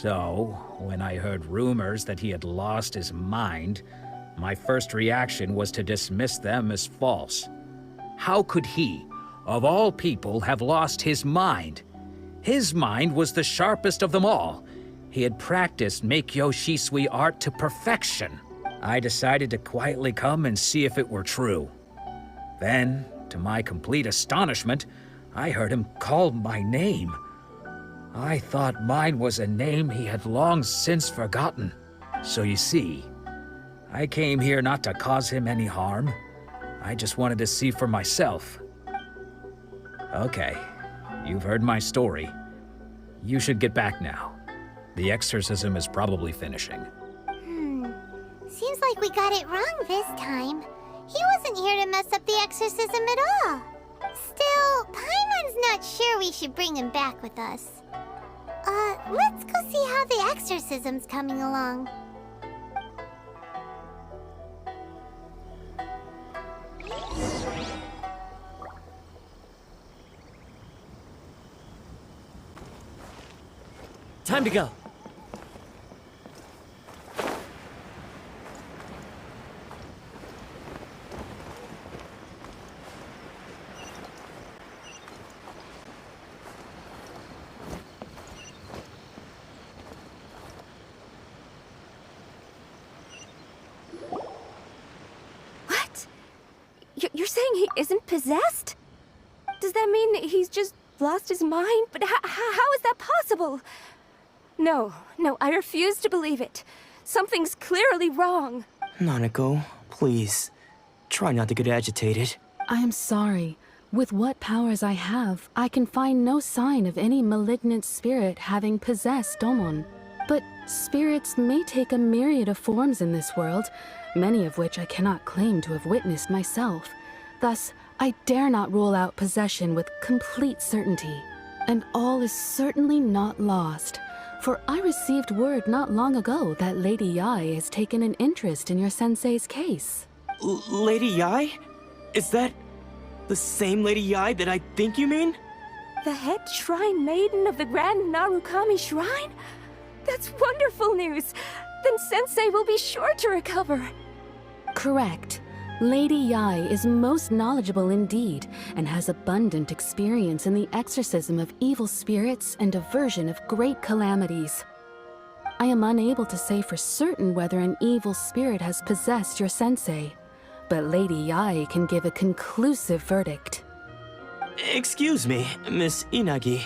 [SPEAKER 14] So, when I heard rumors that he had lost his mind, my first reaction was to dismiss them as false. How could he, of all people, have lost his mind? His mind was the sharpest of them all. He had practiced Meikyo Shisui art to perfection. I decided to quietly come and see if it were true. Then, to my complete astonishment, I heard him call my name. I thought mine was a name he had long since forgotten. So you see, I came here not to cause him any harm. I just wanted to see for myself. Okay, you've heard my story. You should get back now. The exorcism is probably finishing.
[SPEAKER 2] Seems like we got it wrong this time. He wasn't here to mess up the exorcism at all. Still, Paimon's not sure we should bring him back with us. Let's go see how the exorcism's coming along.
[SPEAKER 10] Time to go.
[SPEAKER 12] You're saying he isn't possessed? Does that mean he's just lost his mind? But how is that possible? No, I refuse to believe it. Something's clearly wrong.
[SPEAKER 9] Nanako, please. Try not to get agitated.
[SPEAKER 15] I am sorry. With what powers I have, I can find no sign of any malignant spirit having possessed Domon. But spirits may take a myriad of forms in this world, many of which I cannot claim to have witnessed myself. Thus, I dare not rule out possession with complete certainty. And all is certainly not lost, for I received word not long ago that Lady Yae has taken an interest in your sensei's case.
[SPEAKER 9] Lady Yae? Is that the same Lady Yae that I think you mean?
[SPEAKER 12] The head shrine maiden of the Grand Narukami Shrine? That's wonderful news! Then Sensei will be sure to recover.
[SPEAKER 15] Correct. Lady Yae is most knowledgeable indeed, and has abundant experience in the exorcism of evil spirits and aversion of great calamities. I am unable to say for certain whether an evil spirit has possessed your sensei, but Lady Yae can give a conclusive verdict.
[SPEAKER 9] Excuse me, Miss Inagi,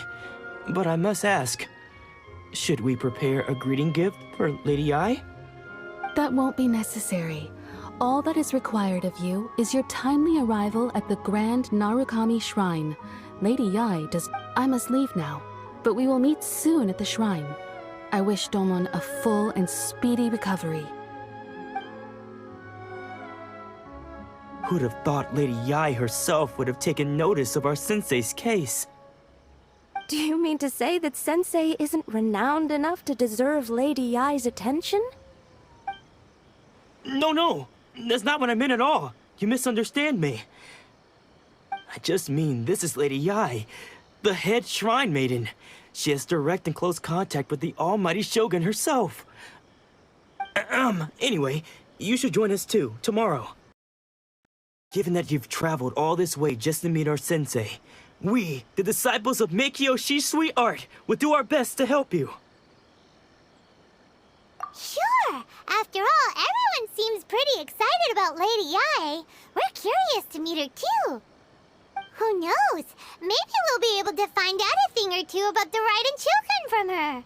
[SPEAKER 9] but I must ask, should we prepare a greeting gift for Lady Yae?
[SPEAKER 15] That won't be necessary. All that is required of you is your timely arrival at the Grand Narukami Shrine. Lady Yae does... I must leave now, but we will meet soon at the shrine. I wish Domon a full and speedy recovery.
[SPEAKER 9] Who'd have thought Lady Yae herself would have taken notice of our sensei's case?
[SPEAKER 12] Do you mean to say that Sensei isn't renowned enough to deserve Lady Yae's attention?
[SPEAKER 9] No, That's not what I meant at all. You misunderstand me. I just mean this is Lady Yae, the head shrine maiden. She has direct and close contact with the almighty Shogun herself. Anyway, you should join us too, tomorrow. Given that you've traveled all this way just to meet our sensei, we, the disciples of Meikyo Shisui Art, will do our best to help you.
[SPEAKER 2] Sure! After all, everyone seems pretty excited about Lady Yae. We're curious to meet her too. Who knows? Maybe we'll be able to find out a thing or two about the Raiden Shogun from her.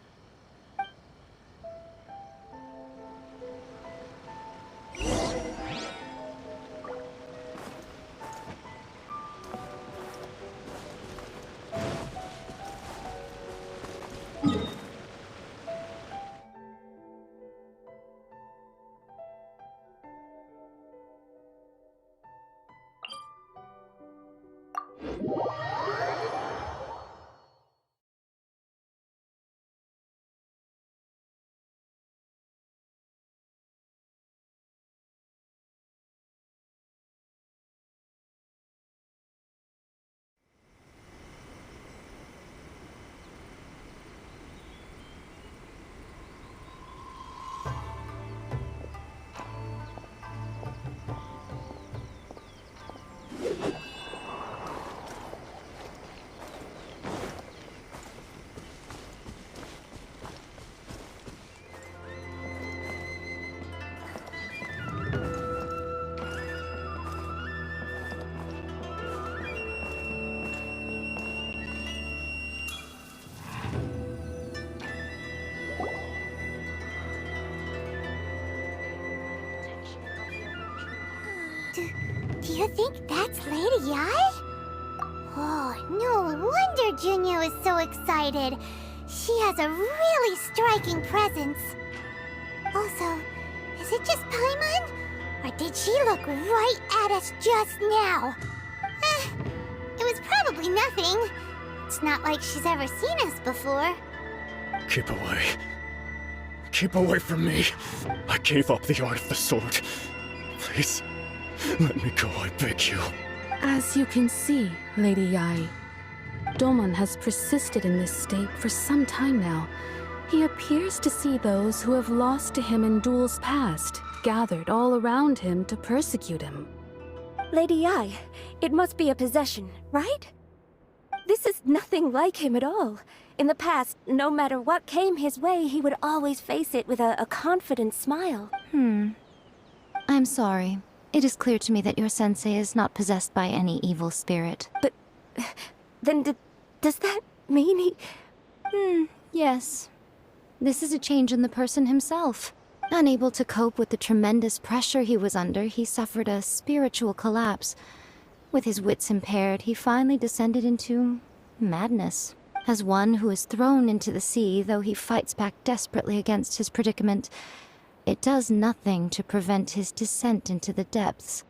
[SPEAKER 2] Do you think that's Lady Yae? Oh, no wonder Junyo is so excited. She has a really striking presence. Also, is it just Paimon? Or did she look right at us just now? It was probably nothing. It's not like she's ever seen us before.
[SPEAKER 16] Keep away. Keep away from me. I gave up the art of the sword. Please, let me go, I beg you.
[SPEAKER 15] As you can see, Lady Yae, Domon has persisted in this state for some time now. He appears to see those who have lost to him in duels past, gathered all around him to persecute him.
[SPEAKER 12] Lady Yae, it must be a possession, right? This is nothing like him at all. In the past, no matter what came his way, he would always face it with a confident smile.
[SPEAKER 17] I'm sorry. It is clear to me that your sensei is not possessed by any evil spirit.
[SPEAKER 12] But then does that mean he...
[SPEAKER 17] Yes. This is a change in the person himself. Unable to cope with the tremendous pressure he was under, he suffered a spiritual collapse. With his wits impaired, he finally descended into madness. As one who is thrown into the sea, though he fights back desperately against his predicament, it does nothing to prevent his descent into the depths.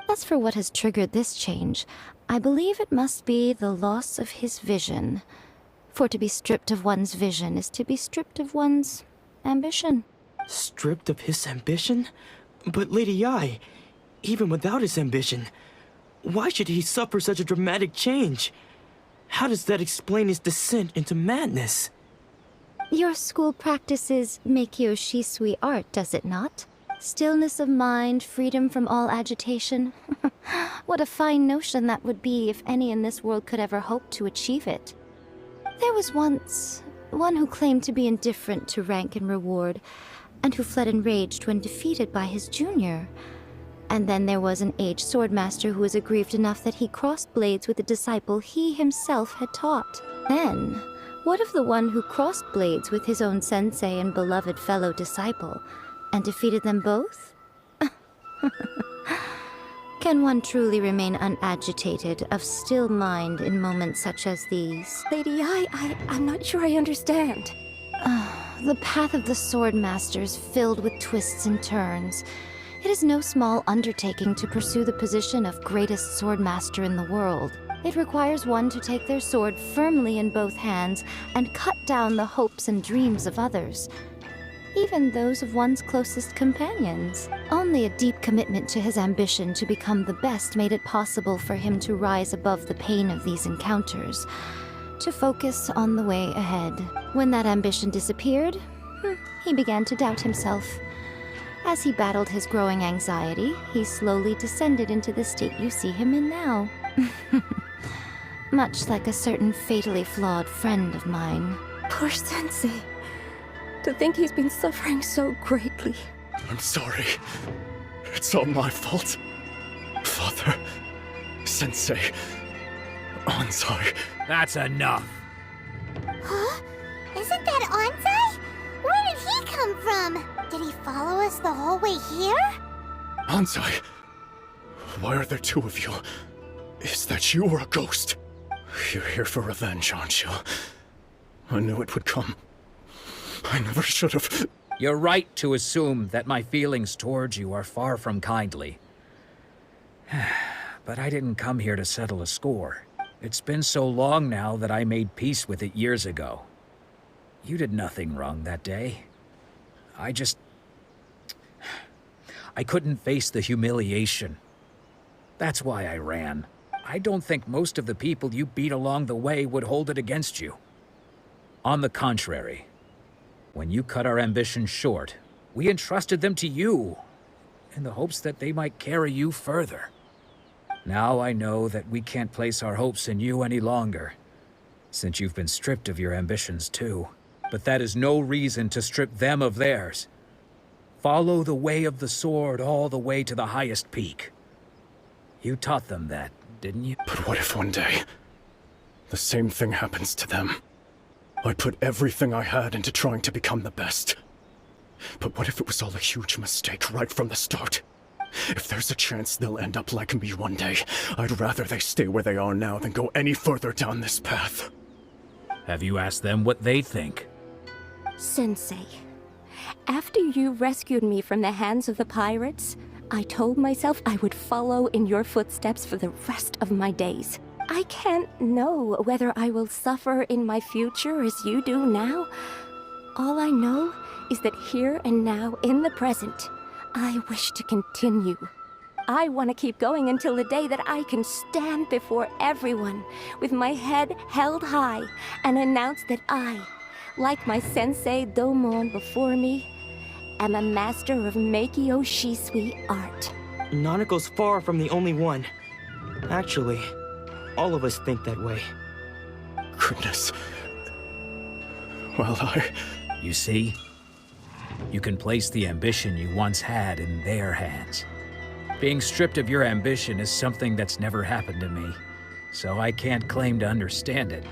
[SPEAKER 17] As for what has triggered this change, I believe it must be the loss of his vision. For to be stripped of one's vision is to be stripped of one's ambition.
[SPEAKER 9] Stripped of his ambition? But Lady Yae, even without his ambition, why should he suffer such a dramatic change? How does that explain his descent into madness?
[SPEAKER 17] Your school practices Meikyo Shisui art, does it not? Stillness of mind, freedom from all agitation. What a fine notion that would be if any in this world could ever hope to achieve it. There was once one who claimed to be indifferent to rank and reward, and who fled enraged when defeated by his junior. And then there was an aged swordmaster who was aggrieved enough that he crossed blades with a disciple he himself had taught. Then, what of the one who crossed blades with his own sensei and beloved fellow disciple, and defeated them both? Can one truly remain unagitated, of still mind in moments such as these?
[SPEAKER 12] Lady Yae, I'm not sure I understand.
[SPEAKER 17] The path of the swordmaster is filled with twists and turns. It is no small undertaking to pursue the position of greatest swordmaster in the world. It requires one to take their sword firmly in both hands and cut down the hopes and dreams of others. even those of one's closest companions. Only a deep commitment to his ambition to become the best made it possible for him to rise above the pain of these encounters, to focus on the way ahead. When that ambition disappeared, he began to doubt himself. As he battled his growing anxiety, he slowly descended into the state you see him in now. Much like a certain fatally flawed friend of mine.
[SPEAKER 18] Poor Sensei. To think he's been suffering so greatly.
[SPEAKER 16] I'm sorry. It's all my fault. Father, Sensei, Anzai.
[SPEAKER 14] That's enough.
[SPEAKER 2] Huh? Isn't that Anzai? Where did he come from? Did he follow us the whole way here?
[SPEAKER 16] Anzai, why are there two of you? Is that you or a ghost? You're here for revenge, aren't you? I knew it would come. I never should have.
[SPEAKER 14] You're right to assume that my feelings towards you are far from kindly. But I didn't come here to settle a score. It's been so long now that I made peace with it years ago. You did nothing wrong that day. I couldn't face the humiliation. That's why I ran. I don't think most of the people you beat along the way would hold it against you. On the contrary, when you cut our ambitions short, we entrusted them to you, in the hopes that they might carry you further. Now I know that we can't place our hopes in you any longer, since you've been stripped of your ambitions too. But that is no reason to strip them of theirs. Follow the way of the sword all the way to the highest peak. You taught them that, didn't you?
[SPEAKER 16] But what if one day, the same thing happens to them? I put everything I had into trying to become the best. But what if it was all a huge mistake right from the start? If there's a chance they'll end up like me one day, I'd rather they stay where they are now than go any further down this path.
[SPEAKER 14] Have you asked them what they think?
[SPEAKER 18] Sensei, after you rescued me from the hands of the pirates, I told myself I would follow in your footsteps for the rest of my days. I can't know whether I will suffer in my future as you do now. All I know is that here and now, in the present, I wish to continue. I want to keep going until the day that I can stand before everyone with my head held high and announce that I, like my sensei Domon before me, am a master of Meikyo Shisui art.
[SPEAKER 9] Nanako's far from the only one. Actually, all of us think that way.
[SPEAKER 16] Goodness. Well,
[SPEAKER 14] You see? You can place the ambition you once had in their hands. Being stripped of your ambition is something that's never happened to me, so I can't claim to understand it.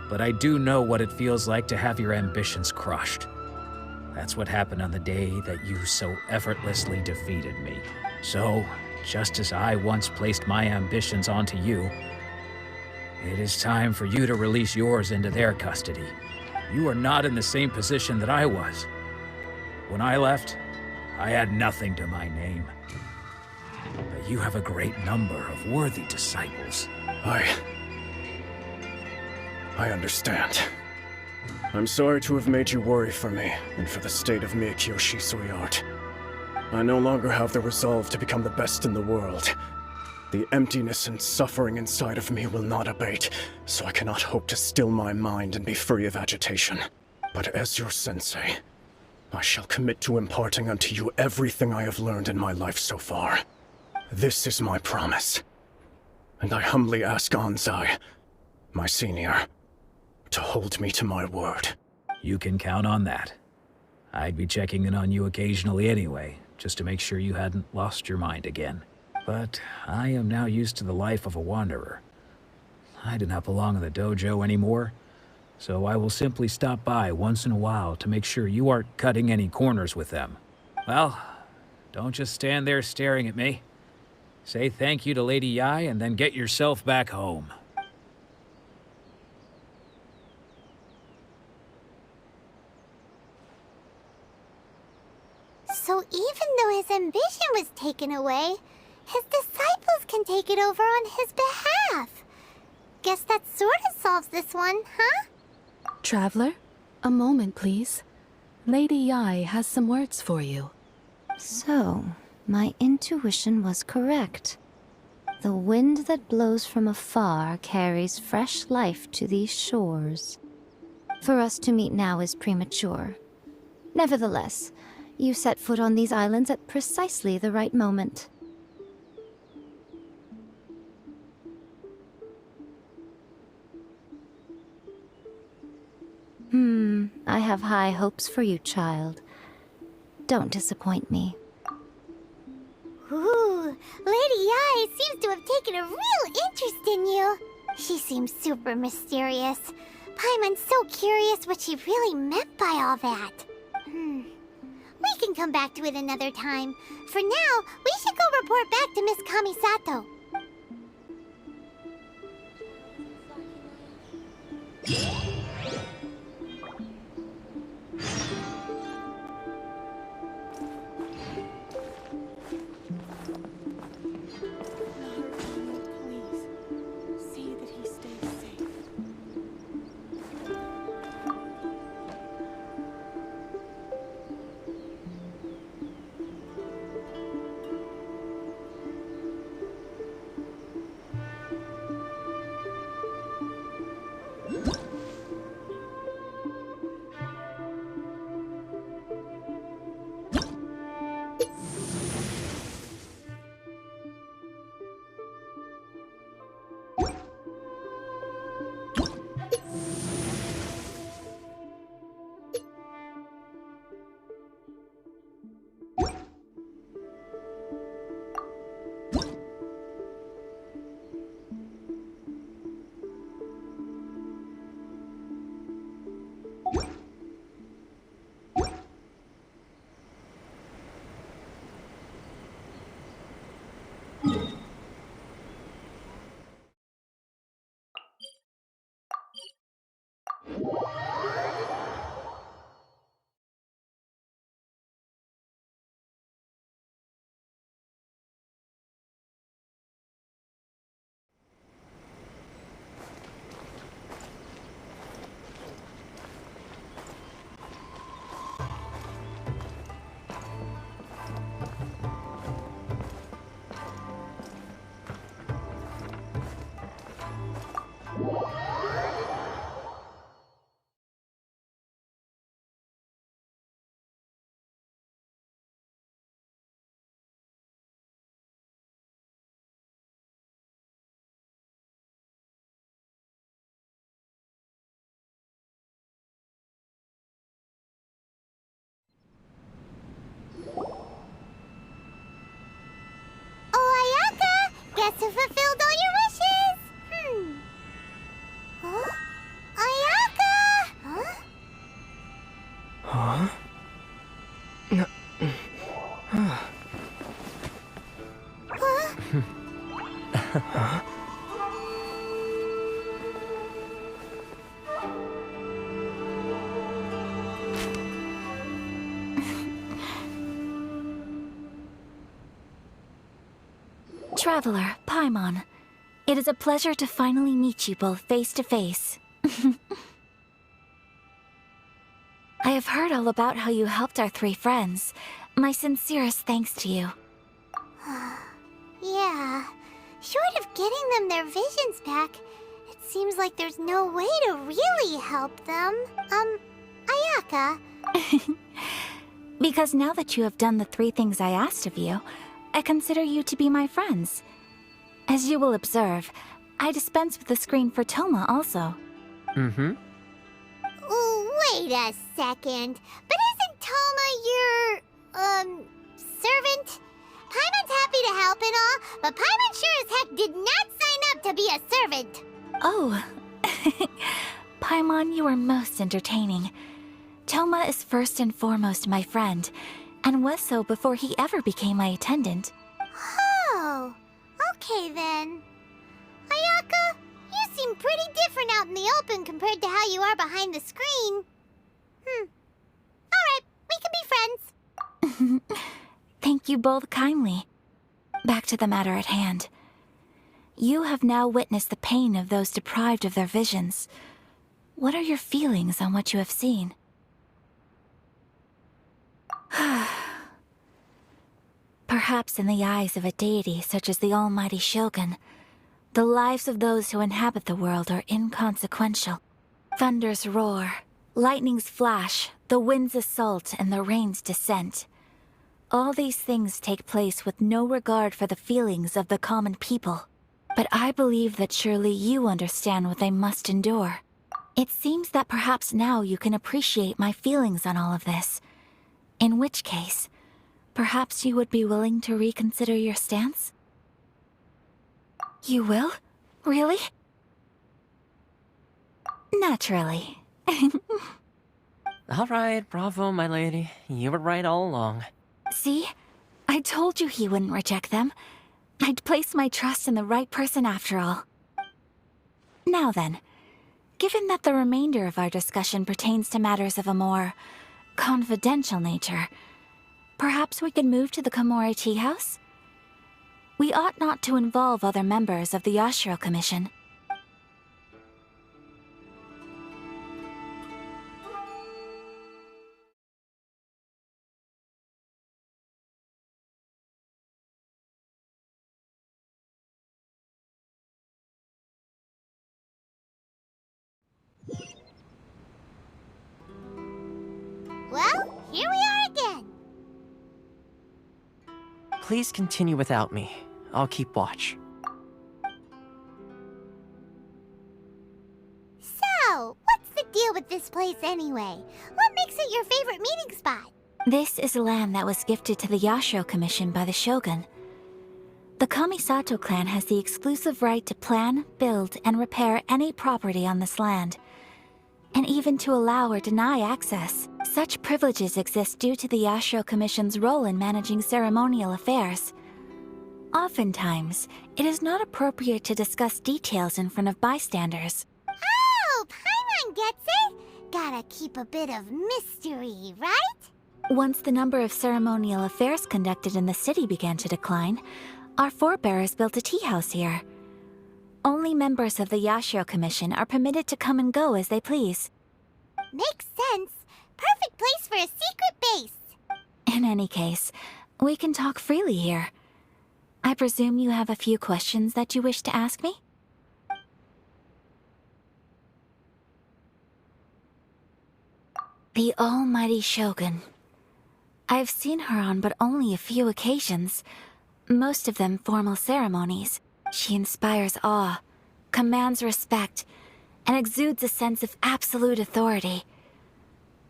[SPEAKER 14] But I do know what it feels like to have your ambitions crushed. That's what happened on the day that you so effortlessly defeated me. So, just as I once placed my ambitions onto you, it is time for you to release yours into their custody. You are not in the same position that I was. When I left, I had nothing to my name. But you have a great number of worthy disciples.
[SPEAKER 16] I understand. I'm sorry to have made you worry for me, and for the state of Meikyo Shisui art. I no longer have the resolve to become the best in the world. The emptiness and suffering inside of me will not abate, so I cannot hope to still my mind and be free of agitation. But as your sensei, I shall commit to imparting unto you everything I have learned in my life so far. This is my promise. And I humbly ask Anzai, my senior, to hold me to my word.
[SPEAKER 14] You can count on that. I'd be checking in on you occasionally anyway, just to make sure you hadn't lost your mind again. But I am now used to the life of a wanderer. I do not belong in the dojo anymore, so I will simply stop by once in a while to make sure you aren't cutting any corners with them. Well, don't just stand there staring at me. Say thank you to Lady Yai and then get yourself back home.
[SPEAKER 2] So even though his ambition was taken away, his disciples can take it over on his behalf. Guess that sort of solves this one, huh?
[SPEAKER 15] Traveler, a moment, please. Lady Yai has some words for you.
[SPEAKER 17] So, my intuition was correct. The wind that blows from afar carries fresh life to these shores. For us to meet now is premature. Nevertheless, you set foot on these islands at precisely the right moment. I have high hopes for you, child. Don't disappoint me.
[SPEAKER 2] Ooh, Lady Yai seems to have taken a real interest in you. She seems super mysterious. Paimon's so curious what she really meant by all that. We can come back to it another time. For now, we should go report back to Miss Kamisato. Guess who fulfilled all your wishes? Huh? Ayaka! Huh?
[SPEAKER 9] Huh? Huh?
[SPEAKER 5] Traveler, Paimon, it is a pleasure to finally meet you both face to face. I have heard all about how you helped our three friends. My sincerest thanks to you.
[SPEAKER 2] Yeah. Short of getting them their visions back, it seems like there's no way to really help them. Ayaka.
[SPEAKER 5] Because now that you have done the 3 things I asked of you, I consider you to be my friends. As you will observe, I dispense with the screen for Toma also.
[SPEAKER 2] Wait a second. But isn't Toma your, servant? Paimon's happy to help and all, but Paimon sure as heck did not sign up to be a servant.
[SPEAKER 5] Oh. Paimon, you are most entertaining. Toma is first and foremost my friend, and was so before he ever became my attendant.
[SPEAKER 2] Oh, okay then. Ayaka, you seem pretty different out in the open compared to how you are behind the screen. Alright, we can be friends.
[SPEAKER 5] Thank you both kindly. Back to the matter at hand. You have now witnessed the pain of those deprived of their visions. What are your feelings on what you have seen? Perhaps in the eyes of a deity such as the almighty Shogun, the lives of those who inhabit the world are inconsequential. Thunders roar, lightnings flash, the winds assault, and the rains descent. All these things take place with no regard for the feelings of the common people. But I believe that surely you understand what they must endure. It seems that perhaps now you can appreciate my feelings on all of this. In which case, perhaps you would be willing to reconsider your stance? You will? Really? Naturally.
[SPEAKER 4] All right, bravo, my lady. You were right all along.
[SPEAKER 5] See? I told you he wouldn't reject them. I'd placed my trust in the right person after all. Now then, given that the remainder of our discussion pertains to matters of a more confidential nature, perhaps we could move to the Komore Tea House? We ought not to involve other members of the Yashiro Commission.
[SPEAKER 2] Well, here we are again.
[SPEAKER 4] Please continue without me. I'll keep watch.
[SPEAKER 2] So, what's the deal with this place anyway? What makes it your favorite meeting spot?
[SPEAKER 5] This is land that was gifted to the Yashiro Commission by the Shogun. The Kamisato clan has the exclusive right to plan, build, and repair any property on this land, and even to allow or deny access. Such privileges exist due to the Yashiro Commission's role in managing ceremonial affairs. Oftentimes, it is not appropriate to discuss details in front of bystanders.
[SPEAKER 2] Oh, Paimon gets it! Gotta keep a bit of mystery, right?
[SPEAKER 5] Once the number of ceremonial affairs conducted in the city began to decline, our forebears built a tea house here. Only members of the Yashiro Commission are permitted to come and go as they please.
[SPEAKER 2] Makes sense. Perfect place for a secret base.
[SPEAKER 5] In any case, we can talk freely here. I presume you have a few questions that you wish to ask me? The almighty Shogun. I've seen her on but only a few occasions, most of them formal ceremonies. She inspires awe, commands respect, and exudes a sense of absolute authority.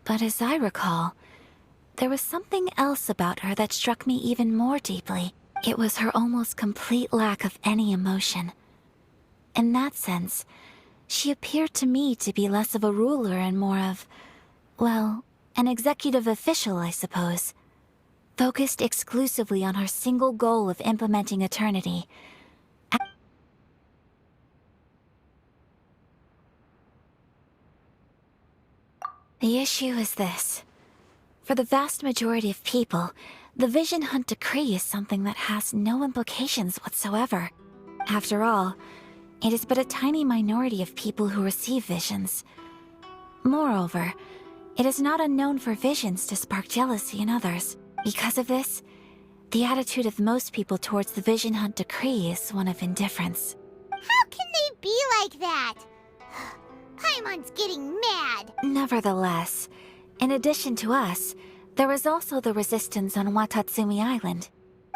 [SPEAKER 5] But as I recall, there was something else about her that struck me even more deeply. It was her almost complete lack of any emotion. In that sense, she appeared to me to be less of a ruler and more of, well, an executive official, I suppose. Focused exclusively on her single goal of implementing eternity. The issue is this. For the vast majority of people, the Vision Hunt Decree is something that has no implications whatsoever. After all, it is but a tiny minority of people who receive visions. Moreover, it is not unknown for visions to spark jealousy in others. Because of this, the attitude of most people towards the Vision Hunt Decree is one of indifference.
[SPEAKER 2] How can they be like that? Paimon's getting mad.
[SPEAKER 5] Nevertheless, in addition to us, there is also the resistance on Watatsumi Island.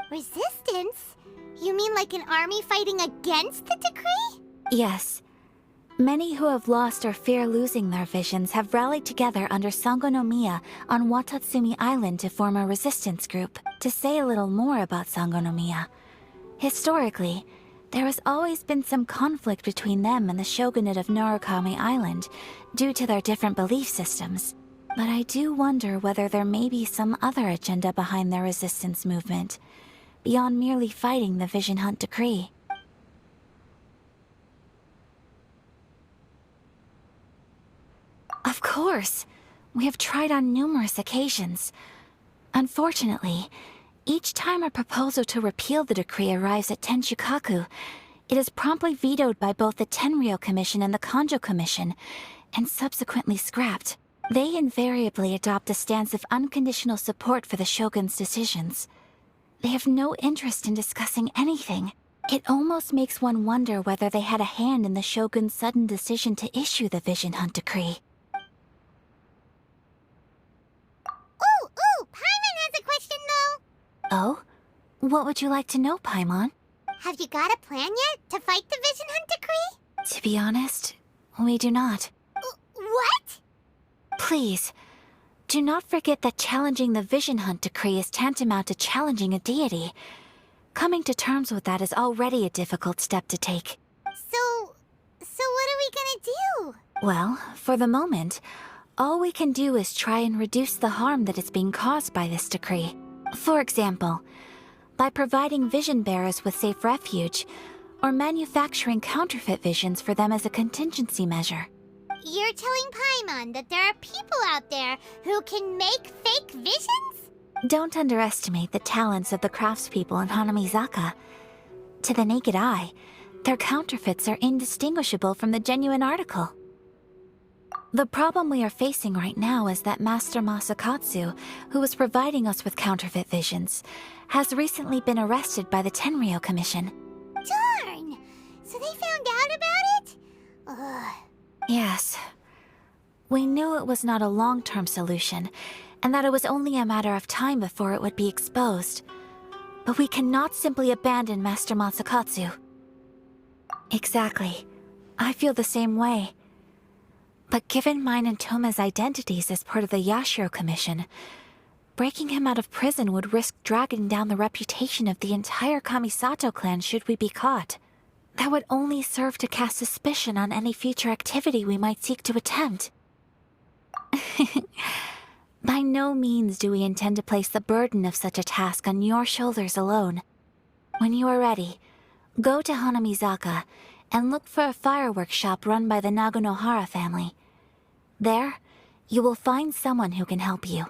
[SPEAKER 2] Resistance? You mean like an army fighting against the decree?
[SPEAKER 5] Yes. Many who have lost or fear losing their visions have rallied together under Sangonomiya on Watatsumi Island to form a resistance group. To say a little more about Sangonomiya, historically, there has always been some conflict between them and the shogunate of Narukami Island due to their different belief systems. But I do wonder whether there may be some other agenda behind their resistance movement, beyond merely fighting the Vision Hunt Decree. Of course! We have tried on numerous occasions. Unfortunately, each time a proposal to repeal the decree arrives at Tenshukaku, it is promptly vetoed by both the Tenryou Commission and the Kanjo Commission, and subsequently scrapped. They invariably adopt a stance of unconditional support for the Shogun's decisions. They have no interest in discussing anything. It almost makes one wonder whether they had a hand in the Shogun's sudden decision to issue the Vision Hunt Decree.
[SPEAKER 2] Ooh, Paimon has a question though.
[SPEAKER 5] Oh? What would you like to know, Paimon?
[SPEAKER 2] Have you got a plan yet to fight the Vision Hunt Decree?
[SPEAKER 5] To be honest, we do not.
[SPEAKER 2] What?
[SPEAKER 5] Please, do not forget that challenging the Vision Hunt Decree is tantamount to challenging a deity. Coming to terms with that is already a difficult step to take.
[SPEAKER 2] So what are we gonna do?
[SPEAKER 5] Well, for the moment, all we can do is try and reduce the harm that is being caused by this decree. For example, by providing vision bearers with safe refuge, or manufacturing counterfeit visions for them as a contingency measure.
[SPEAKER 2] You're telling Paimon that there are people out there who can make fake visions?
[SPEAKER 5] Don't underestimate the talents of the craftspeople in Hanamizaka. To the naked eye, their counterfeits are indistinguishable from the genuine article. The problem we are facing right now is that Master Masakatsu, who was providing us with counterfeit visions, has recently been arrested by the Tenryou Commission.
[SPEAKER 2] Darn! So they found out about it? Ugh.
[SPEAKER 5] Yes. We knew it was not a long-term solution, and that it was only a matter of time before it would be exposed. But we cannot simply abandon Master Masakatsu. Exactly. I feel the same way. But given mine and Toma's identities as part of the Yashiro Commission, breaking him out of prison would risk dragging down the reputation of the entire Kamisato clan should we be caught. That would only serve to cast suspicion on any future activity we might seek to attempt. By no means do we intend to place the burden of such a task on your shoulders alone. When you are ready, go to Hanamizaka and look for a fireworks shop run by the Naganohara family. There, you will find someone who can help you.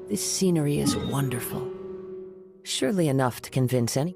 [SPEAKER 13] This scenery is wonderful. Surely enough to convince any...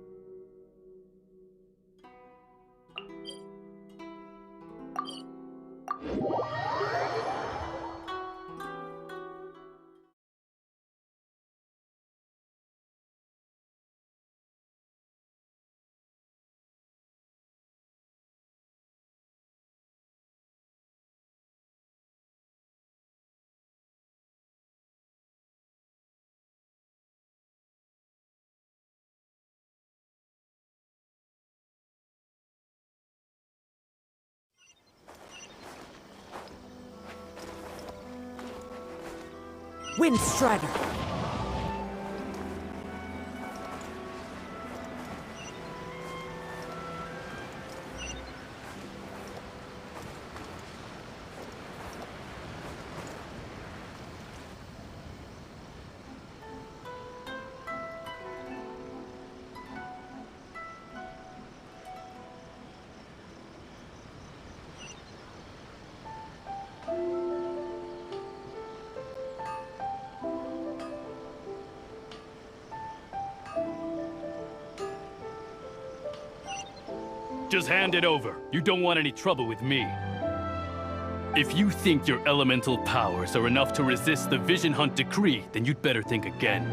[SPEAKER 10] Windstrider!
[SPEAKER 19] Just hand it over. You don't want any trouble with me. If you think your elemental powers are enough to resist the Vision Hunt Decree, then you'd better think again.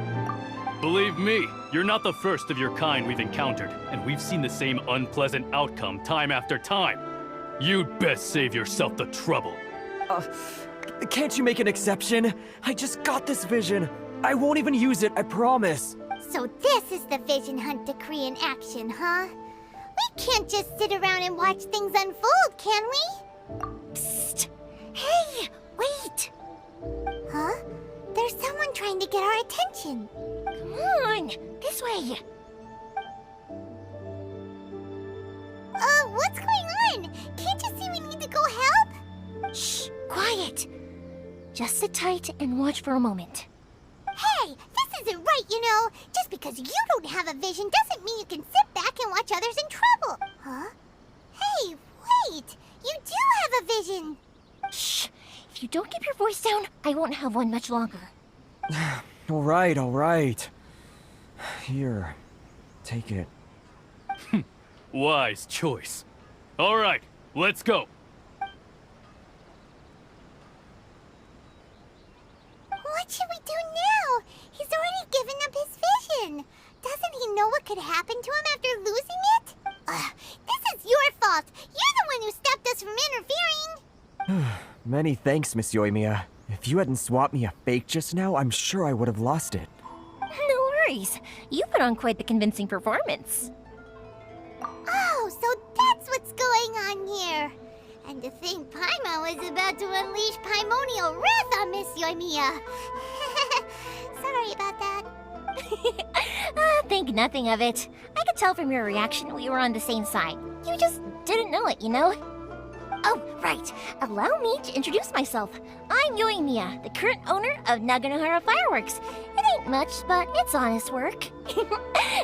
[SPEAKER 19] Believe me, you're not the first of your kind we've encountered, and we've seen the same unpleasant outcome time after time. You'd best save yourself the trouble.
[SPEAKER 9] Can't you make an exception? I just got this vision. I won't even use it, I promise.
[SPEAKER 2] So this is the Vision Hunt Decree in action, huh? We can't just sit around and watch things unfold, can we? Psst! Hey, wait! Huh? There's someone trying to get our attention. Come on, this way. What's going on? Can't you see we need to go help?
[SPEAKER 12] Shh, quiet. Just sit tight and watch for a moment.
[SPEAKER 2] Hey, this isn't right, you know. Just because you don't have a vision doesn't mean you can sit back and watch others in trouble. Huh? Hey, wait! You do have a vision!
[SPEAKER 12] Shh! If you don't keep your voice down, I won't have one much longer.
[SPEAKER 9] All right. Here, take it.
[SPEAKER 19] Wise choice. All right, let's go.
[SPEAKER 2] What should we do now? He's already given up his vision. Doesn't he know what could happen to him after losing it? This is your fault. You're the one who stopped us from interfering.
[SPEAKER 9] Many thanks, Miss Yoimiya. If you hadn't swapped me a fake just now, I'm sure I would have lost it.
[SPEAKER 12] No worries. You put on quite the convincing performance.
[SPEAKER 2] Oh, so that's what's going on here. And to think Paimon was about to unleash Paimonial wrath on Miss Yoimiya. Sorry about that.
[SPEAKER 12] Think nothing of it. I could tell from your reaction we were on the same side. You just didn't know it, you know? Oh, right. Allow me to introduce myself. I'm Yoimiya, the current owner of Naganohara Fireworks. It ain't much, but it's honest work.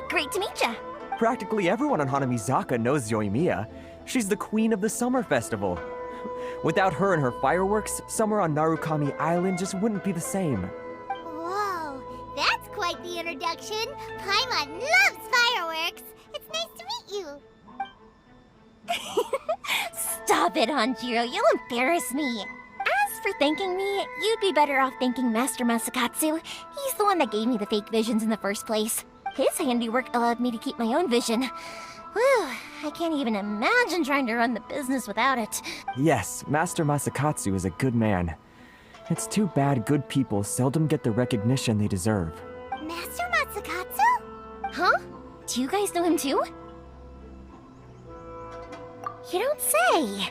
[SPEAKER 12] Great to meet ya.
[SPEAKER 9] Practically everyone on Hanamizaka knows Yoimiya. She's the queen of the summer festival. Without her and her fireworks, summer on Narukami Island just wouldn't be the same.
[SPEAKER 2] Whoa, that's quite the introduction. Paimon loves fireworks. It's nice to meet you.
[SPEAKER 12] Stop it, Hanjiro. You'll embarrass me. As for thanking me, you'd be better off thanking Master Masakatsu. He's the one that gave me the fake visions in the first place. His handiwork allowed me to keep my own vision. Whew, I can't even imagine trying to run the business without it.
[SPEAKER 9] Yes, Master Masakatsu is a good man. It's too bad good people seldom get the recognition they deserve.
[SPEAKER 2] Master Masakatsu?
[SPEAKER 12] Huh? Do you guys know him too? You don't say!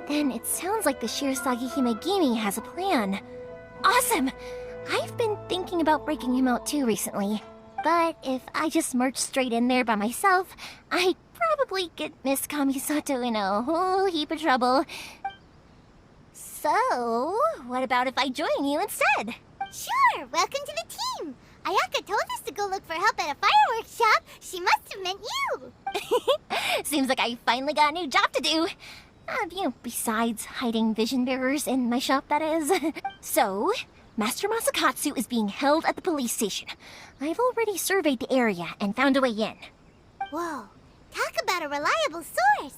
[SPEAKER 12] Then it sounds like the Shirasagi Himegimi has a plan. Awesome! I've been thinking about breaking him out too recently. But if I just marched straight in there by myself, I'd probably get Miss Kamisato in a whole heap of trouble. So, what about if I join you instead?
[SPEAKER 2] Sure, welcome to the team. Ayaka told us to go look for help at a fireworks shop. She must have meant you.
[SPEAKER 12] Seems like I finally got a new job to do. Besides hiding vision bearers in my shop, that is. So, Master Masakatsu is being held at the police station. I've already surveyed the area and found a way in.
[SPEAKER 2] Whoa, talk about a reliable source.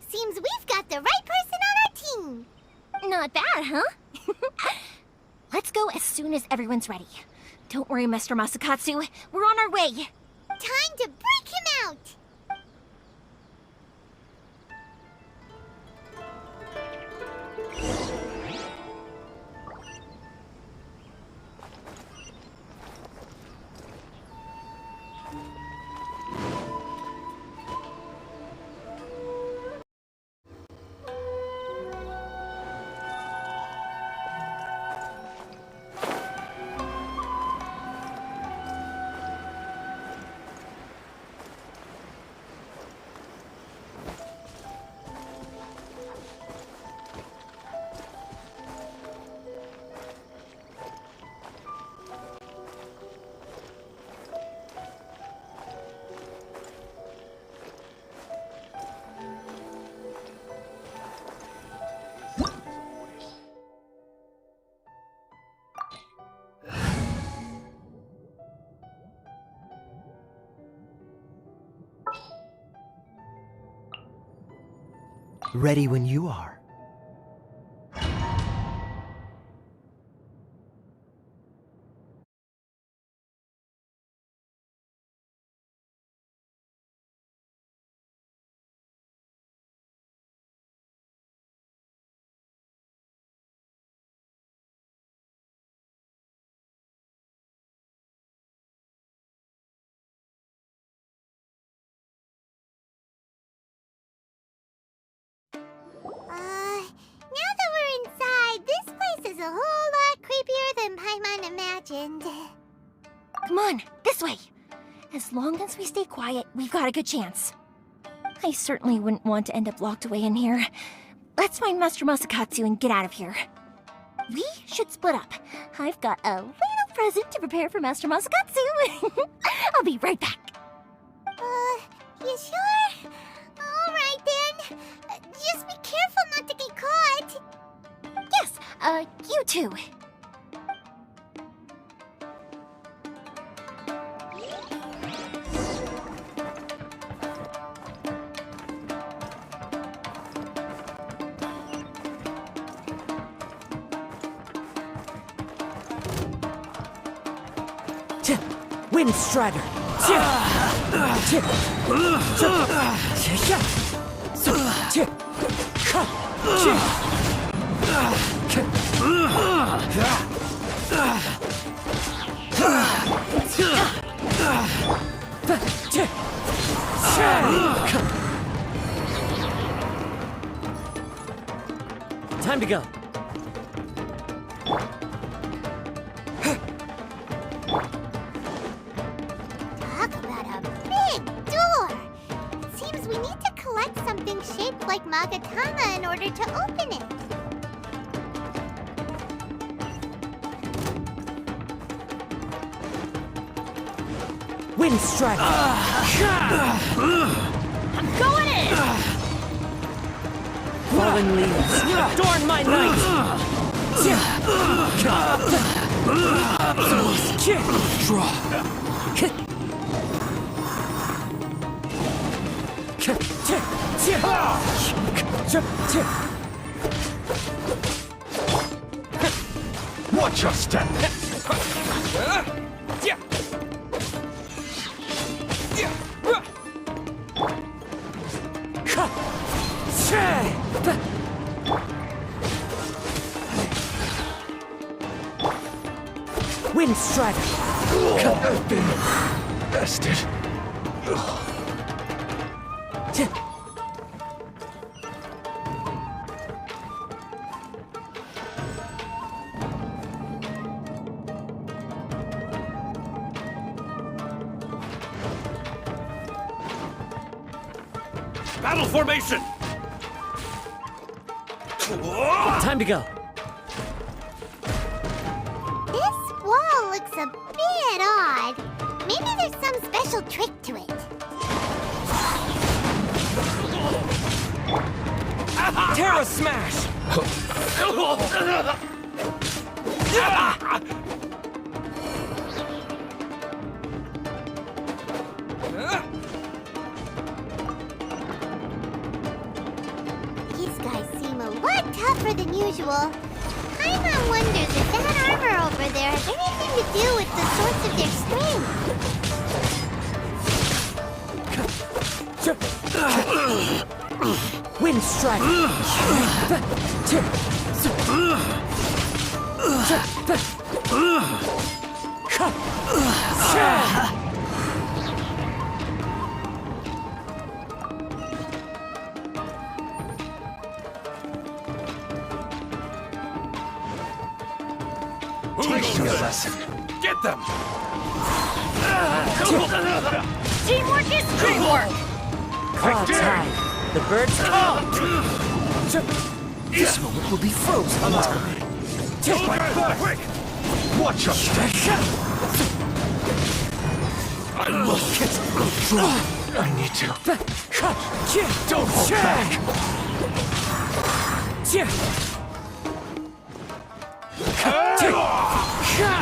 [SPEAKER 2] Seems we've got the right person on our team.
[SPEAKER 12] Not bad, huh? Let's go as soon as everyone's ready. Don't worry, Master Masakatsu. We're on our way.
[SPEAKER 2] Time to break him out.
[SPEAKER 10] Ready when you are.
[SPEAKER 2] than Paimon imagined.
[SPEAKER 18] Come on, this way. As long as we stay quiet, we've got a good chance. I certainly wouldn't want to end up locked away in here. Let's find Master Masakatsu and get out of here. We should split up. I've got a little present to prepare for Master Masakatsu. I'll be right back.
[SPEAKER 2] You sure? Alright then. Just be careful not to get caught.
[SPEAKER 18] Yes, you too.
[SPEAKER 10] Wind Strider! Time to go.
[SPEAKER 2] Talk about a big door! Seems we need to collect something shaped like Magatama in order to open it.
[SPEAKER 10] Wind Strider!
[SPEAKER 18] I'm going in!
[SPEAKER 10] Fallen leaves, adorn my night!
[SPEAKER 7] Watch your step!
[SPEAKER 10] Wind Strider!
[SPEAKER 7] I've been bested.
[SPEAKER 20] Battle formation!
[SPEAKER 10] Time to go.
[SPEAKER 2] This wall looks a bit odd. Maybe there's some special trick to it.
[SPEAKER 10] Terra Smash!
[SPEAKER 2] These guys seem a lot tougher than usual. Paimon wonders if that armor over there has anything to do with the source of their strength.
[SPEAKER 10] Wind Strider!
[SPEAKER 7] Teach me a lesson.
[SPEAKER 20] Get them!
[SPEAKER 18] Teamwork is dreamwork!
[SPEAKER 10] Cloud time. The birds call!
[SPEAKER 7] This moment will be frozen in time.
[SPEAKER 20] Take my back! Quick!
[SPEAKER 7] Watch your step!
[SPEAKER 20] I must get
[SPEAKER 7] I need to. Don't hold back!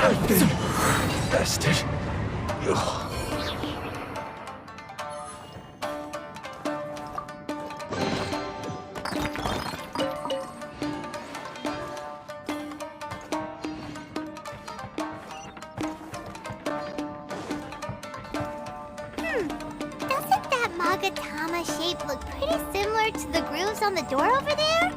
[SPEAKER 7] I've been bested.
[SPEAKER 2] Doesn't that Magatama shape look pretty similar to the grooves on the door over there?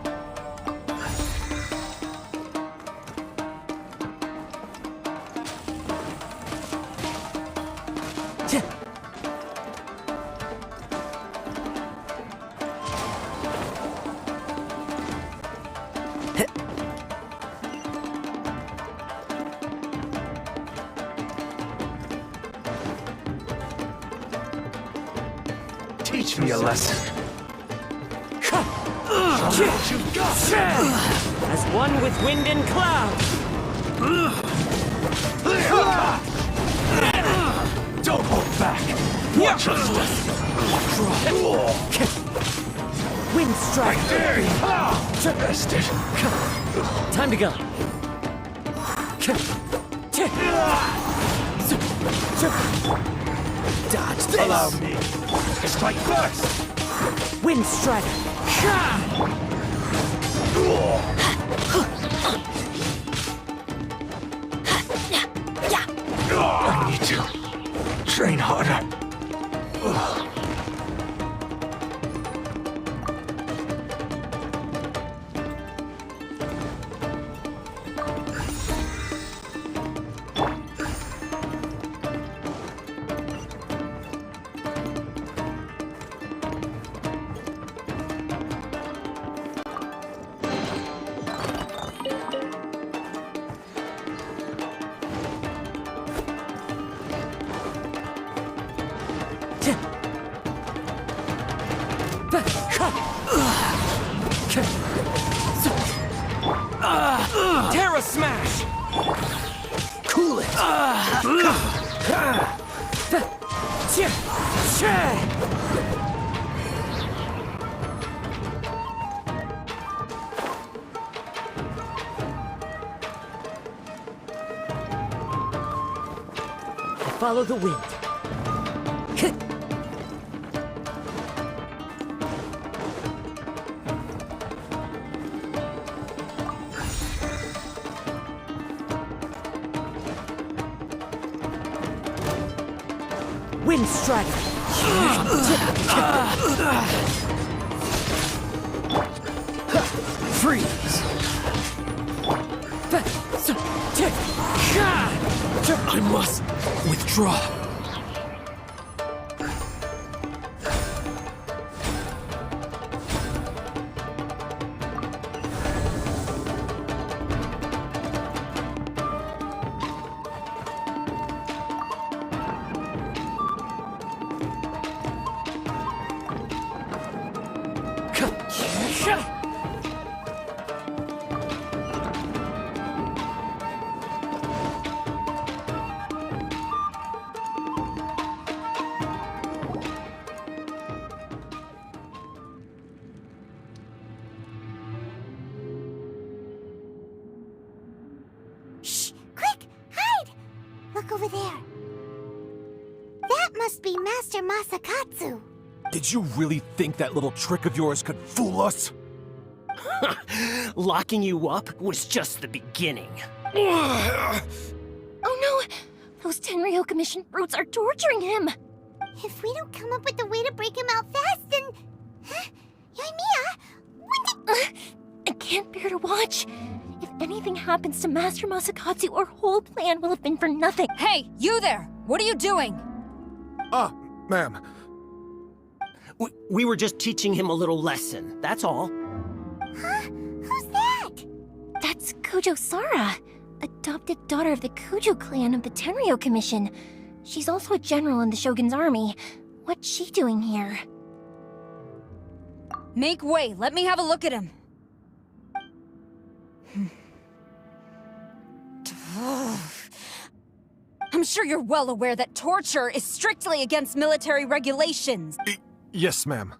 [SPEAKER 20] Teach me a lesson.
[SPEAKER 10] As one with wind and cloud.
[SPEAKER 20] Don't hold back. Watch us.
[SPEAKER 10] Wind strike.
[SPEAKER 20] I dare you. Bested.
[SPEAKER 10] Time to go. Dodge this.
[SPEAKER 20] Allow me. Strike first.
[SPEAKER 10] Wind strike.
[SPEAKER 20] I need to train harder.
[SPEAKER 10] Terra Smash! Cool it! Follow the wind. Wind strike. Freeze. I must withdraw.
[SPEAKER 2] Look over there. That must be Master Masakatsu.
[SPEAKER 20] Did you really think that little trick of yours could fool us?
[SPEAKER 10] Locking you up was just the beginning.
[SPEAKER 18] Oh no! Those Tenryou Commission brutes are torturing him!
[SPEAKER 2] If we don't come up with a way to break him out fast, then... Yoimiya,
[SPEAKER 18] I can't bear to watch. If anything happens to Master Masakatsu, our whole plan will have been for nothing.
[SPEAKER 21] Hey, you there! What are you doing?
[SPEAKER 20] Ma'am.
[SPEAKER 10] We were just teaching him a little lesson, that's all.
[SPEAKER 2] Huh? Who's that?
[SPEAKER 18] That's Kujo Sara, adopted daughter of the Kujo clan of the Tenryou Commission. She's also a general in the Shogun's army. What's she doing here?
[SPEAKER 21] Make way, let me have a look at him. I'm sure you're well aware that torture is strictly against military regulations.
[SPEAKER 20] Yes, ma'am.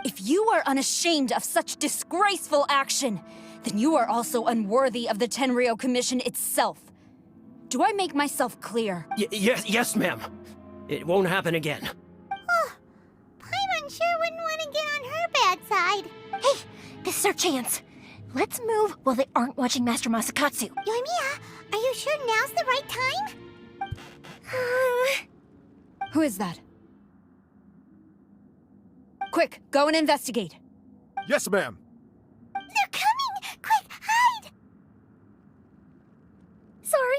[SPEAKER 21] If you are unashamed of such disgraceful action, then you are also unworthy of the Tenryou Commission itself. Do I make myself clear?
[SPEAKER 10] Yes, ma'am. It won't happen again.
[SPEAKER 2] Oh, Paimon sure wouldn't want to get on her bad side.
[SPEAKER 18] Hey, this is our chance. Let's move while they aren't watching Master Masakatsu.
[SPEAKER 2] Yoimiya, are you sure now's the right time?
[SPEAKER 21] Who is that? Quick, go and investigate.
[SPEAKER 20] Yes, ma'am.
[SPEAKER 2] They're coming! Quick, hide!
[SPEAKER 18] Sorry.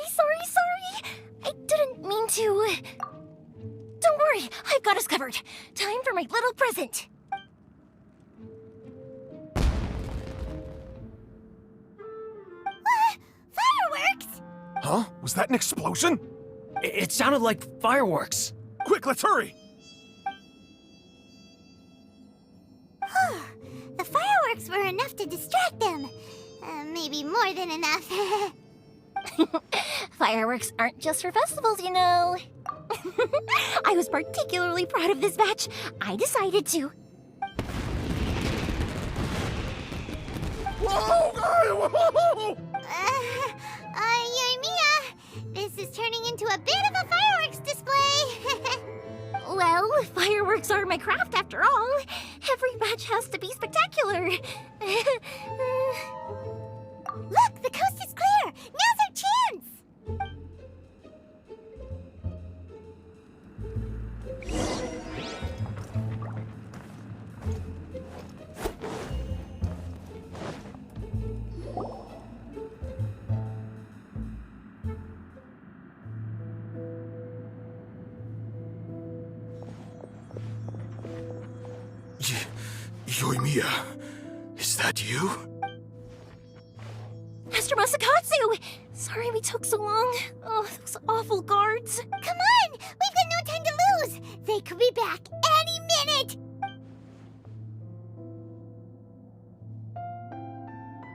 [SPEAKER 18] I didn't mean to. Don't worry, I've got us covered. Time for my little present.
[SPEAKER 2] Fireworks?
[SPEAKER 20] Huh? Was that an explosion?
[SPEAKER 10] It sounded like fireworks.
[SPEAKER 20] Quick, let's hurry!
[SPEAKER 2] the fireworks were enough to distract them. Maybe more than enough.
[SPEAKER 12] Fireworks aren't just for festivals, you know. I was particularly proud of this batch. I decided to.
[SPEAKER 2] Whoa! Yoimiya, this is turning into a bit of a fireworks display.
[SPEAKER 12] Well, fireworks are my craft after all. Every batch has to be spectacular.
[SPEAKER 2] Look, the coast is clear. Now's our chance.
[SPEAKER 20] Yoimiya, is that you?
[SPEAKER 12] Master Masakatsu! Sorry we took so long. Oh, those awful guards.
[SPEAKER 2] Come on! We've got no time to lose! They could be back any minute!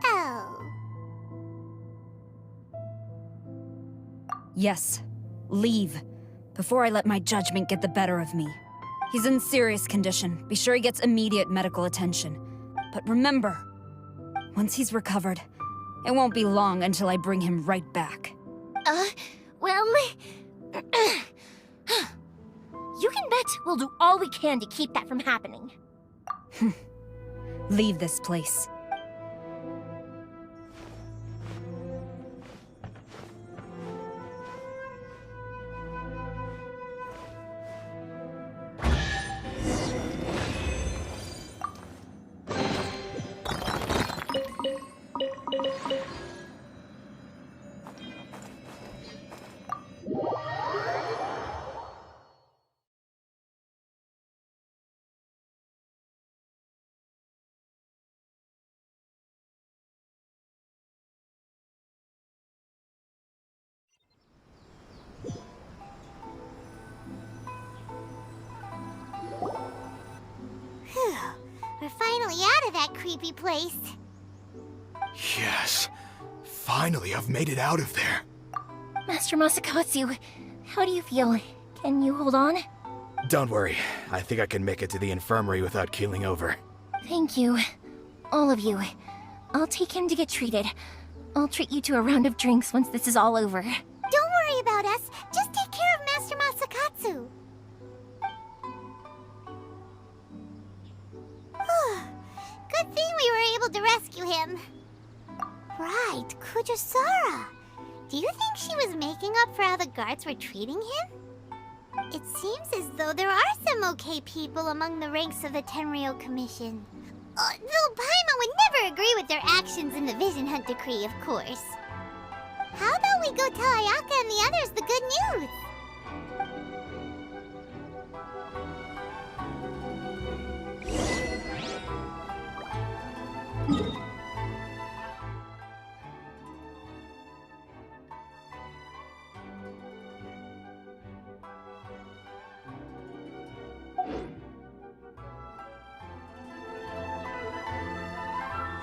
[SPEAKER 2] Oh.
[SPEAKER 21] Yes. Leave. Before I let my judgment get the better of me. He's in serious condition. Be sure he gets immediate medical attention. But remember, once he's recovered, it won't be long until I bring him right back.
[SPEAKER 12] Well... you can bet we'll do all we can to keep that from happening.
[SPEAKER 21] Leave this place.
[SPEAKER 2] We're finally out of that creepy place.
[SPEAKER 20] Yes. Finally, I've made it out of there.
[SPEAKER 12] Master Masakatsu, how do you feel? Can you hold on?
[SPEAKER 20] Don't worry. I think I can make it to the infirmary without keeling over.
[SPEAKER 12] Thank you. All of you. I'll take him to get treated. I'll treat you to a round of drinks once this is all over.
[SPEAKER 2] Don't worry about us. Just take care of Master Masakatsu. Good thing we were able to rescue him. Right, Kujosara. Do you think she was making up for how the guards were treating him? It seems as though there are some okay people among the ranks of the Tenryou Commission. Though Paimon would never agree with their actions in the Vision Hunt Decree, of course. How about we go tell Ayaka and the others the good news?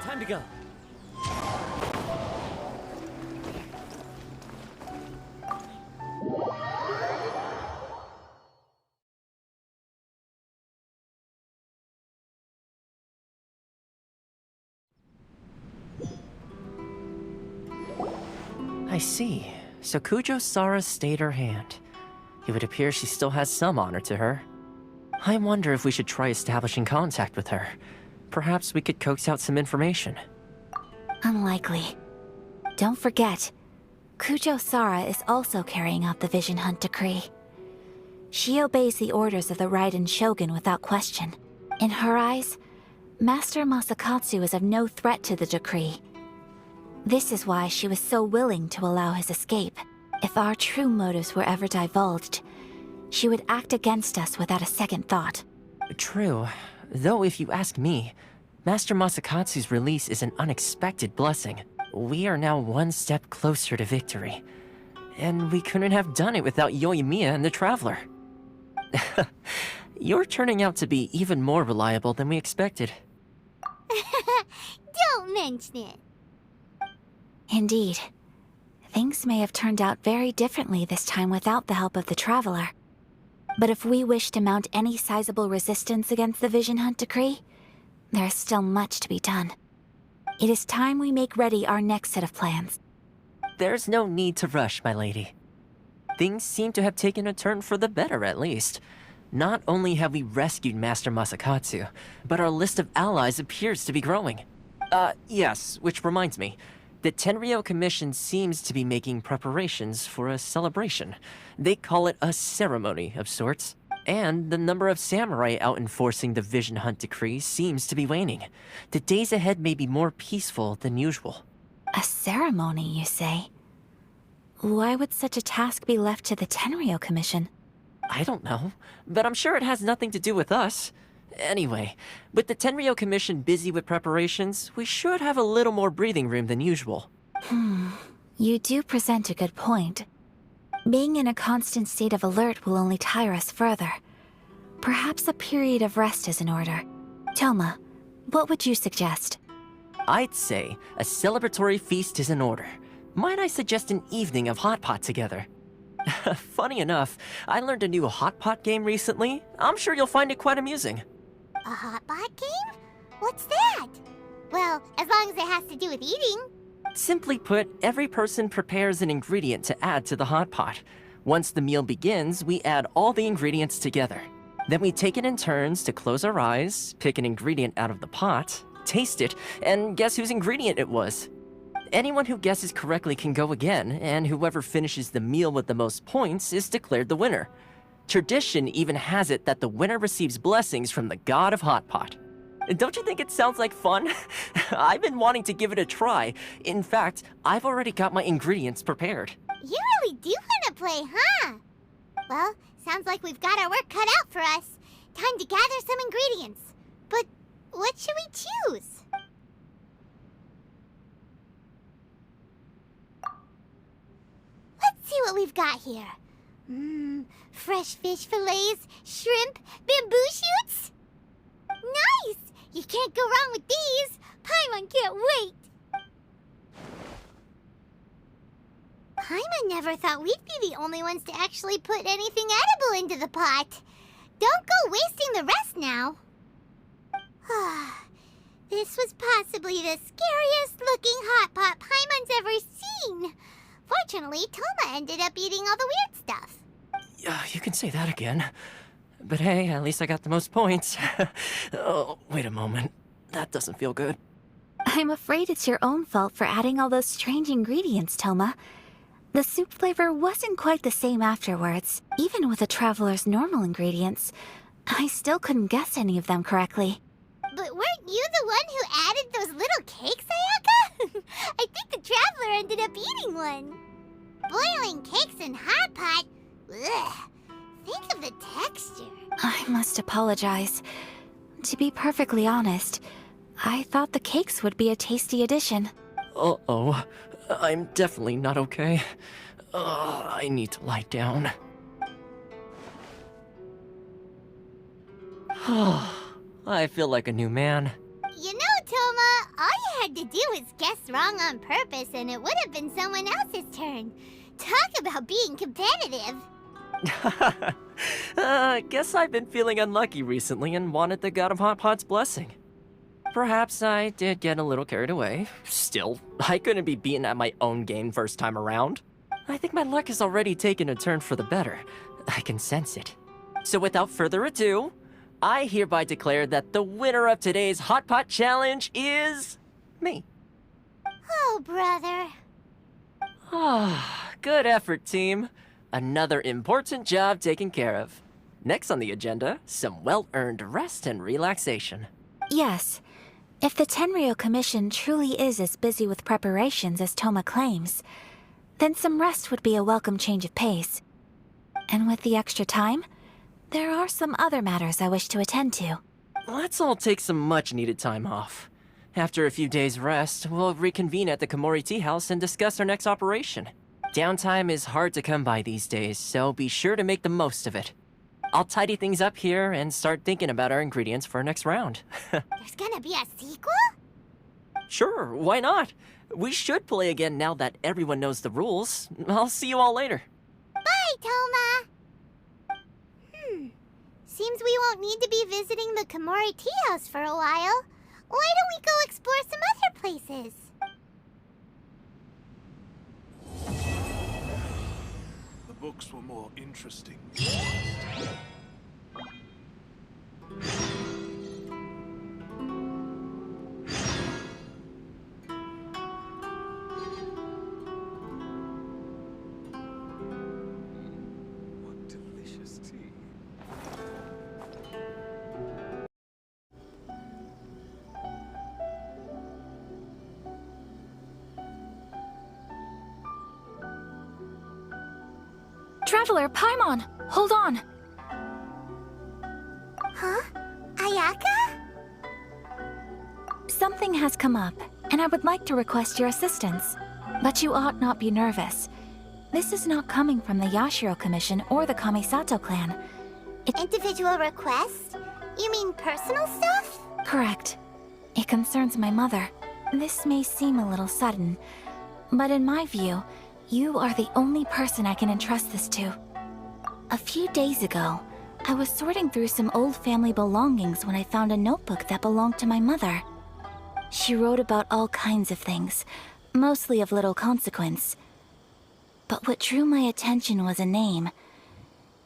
[SPEAKER 4] Time to go. I see. So Kujosara stayed her hand. It would appear she still has some honor to her. I wonder if we should try establishing contact with her. Perhaps we could coax out some information.
[SPEAKER 5] Unlikely. Don't forget, Kujosara is also carrying out the Vision Hunt Decree. She obeys the orders of the Raiden Shogun without question. In her eyes, Master Masakatsu is of no threat to the decree. This is why she was so willing to allow his escape. If our true motives were ever divulged, she would act against us without a second thought.
[SPEAKER 4] True. Though if you ask me, Master Masakatsu's release is an unexpected blessing. We are now one step closer to victory. And we couldn't have done it without Yoimiya and the Traveler. You're turning out to be even more reliable than we expected.
[SPEAKER 2] mention it.
[SPEAKER 5] Indeed. Things may have turned out very differently this time without the help of the Traveler. But if we wish to mount any sizable resistance against the Vision Hunt decree, there is still much to be done. It is time we make ready our next set of plans.
[SPEAKER 4] There's no need to rush, my lady. Things seem to have taken a turn for the better, at least. Not only have we rescued Master Masakatsu, but our list of allies appears to be growing. Yes, which reminds me. The Tenryou Commission seems to be making preparations for a celebration. They call it a ceremony of sorts. And the number of samurai out enforcing the Vision Hunt decree seems to be waning. The days ahead may be more peaceful than usual.
[SPEAKER 5] A ceremony, you say? Why would such a task be left to the Tenryou Commission?
[SPEAKER 4] I don't know, but I'm sure it has nothing to do with us. Anyway, with the Tenryou Commission busy with preparations, we should have a little more breathing room than usual.
[SPEAKER 5] You do present a good point. Being in a constant state of alert will only tire us further. Perhaps a period of rest is in order. Toma, what would you suggest?
[SPEAKER 4] I'd say a celebratory feast is in order. Might I suggest an evening of hot pot together? Funny enough, I learned a new hot pot game recently. I'm sure you'll find it quite amusing.
[SPEAKER 2] A hot pot game? What's that? Well, as long as it has to do with eating.
[SPEAKER 4] Simply put, every person prepares an ingredient to add to the hot pot. Once the meal begins, we add all the ingredients together. Then we take it in turns to close our eyes, pick an ingredient out of the pot, taste it, and guess whose ingredient it was. Anyone who guesses correctly can go again, and whoever finishes the meal with the most points is declared the winner. Tradition even has it that the winner receives blessings from the god of hot pot. Don't you think it sounds like fun? I've been wanting to give it a try. In fact, I've already got my ingredients prepared.
[SPEAKER 2] You really do want to play, huh? Well, sounds like we've got our work cut out for us. Time to gather some ingredients. But what should we choose? Let's see what we've got here. Fresh fish fillets, shrimp, bamboo shoots. Nice! You can't go wrong with these. Paimon can't wait. Paimon never thought we'd be the only ones to actually put anything edible into the pot. Don't go wasting the rest now. This was possibly the scariest looking hot pot Paimon's ever seen. Fortunately, Toma ended up eating all the weird stuff.
[SPEAKER 4] You can say that again. But hey, at least I got the most points. Oh, wait a moment. That doesn't feel good.
[SPEAKER 5] I'm afraid it's your own fault for adding all those strange ingredients, Toma. The soup flavor wasn't quite the same afterwards. Even with the Traveler's normal ingredients, I still couldn't guess any of them correctly.
[SPEAKER 2] But weren't you the one who added those little cakes, Ayaka? I think the Traveler ended up eating one. Boiling cakes in hot pot? Ugh. Think of the texture.
[SPEAKER 5] I must apologize. To be perfectly honest, I thought the cakes would be a tasty addition.
[SPEAKER 4] Uh-oh. I'm definitely not okay. I need to lie down. I feel like a new man.
[SPEAKER 2] You know, Toma, all you had to do was guess wrong on purpose and it would have been someone else's turn. Talk about being competitive.
[SPEAKER 4] Guess I've been feeling unlucky recently and wanted the God of Hot Pot's blessing. Perhaps I did get a little carried away. Still, I couldn't be beaten at my own game first time around. I think my luck has already taken a turn for the better. I can sense it. So without further ado, I hereby declare that the winner of today's Hot Pot Challenge is... me.
[SPEAKER 2] Oh, brother.
[SPEAKER 4] Good effort, team. Another important job taken care of. Next on the agenda, some well-earned rest and relaxation.
[SPEAKER 5] Yes. If the Tenryou Commission truly is as busy with preparations as Toma claims, then some rest would be a welcome change of pace. And with the extra time, there are some other matters I wish to attend to.
[SPEAKER 4] Let's all take some much-needed time off. After a few days' rest, we'll reconvene at the Komori Tea House and discuss our next operation. Downtime is hard to come by these days, so be sure to make the most of it. I'll tidy things up here and start thinking about our ingredients for our next round.
[SPEAKER 2] There's gonna be a sequel?
[SPEAKER 4] Sure, why not? We should play again now that everyone knows the rules. I'll see you all later.
[SPEAKER 2] Bye, Toma! Seems we won't need to be visiting the Komori tea house for a while. Why don't we go explore some other places?
[SPEAKER 3] The books were more interesting.
[SPEAKER 7] What delicious tea.
[SPEAKER 5] Traveler, Paimon! Hold on!
[SPEAKER 2] Huh? Ayaka?
[SPEAKER 5] Something has come up, and I would like to request your assistance. But you ought not be nervous. This is not coming from the Yashiro Commission or the Kamisato clan.
[SPEAKER 2] Individual requests? You mean personal stuff?
[SPEAKER 5] Correct. It concerns my mother. This may seem a little sudden, but in my view, you are the only person I can entrust this to. A few days ago, I was sorting through some old family belongings when I found a notebook that belonged to my mother. She wrote about all kinds of things, mostly of little consequence. But what drew my attention was a name.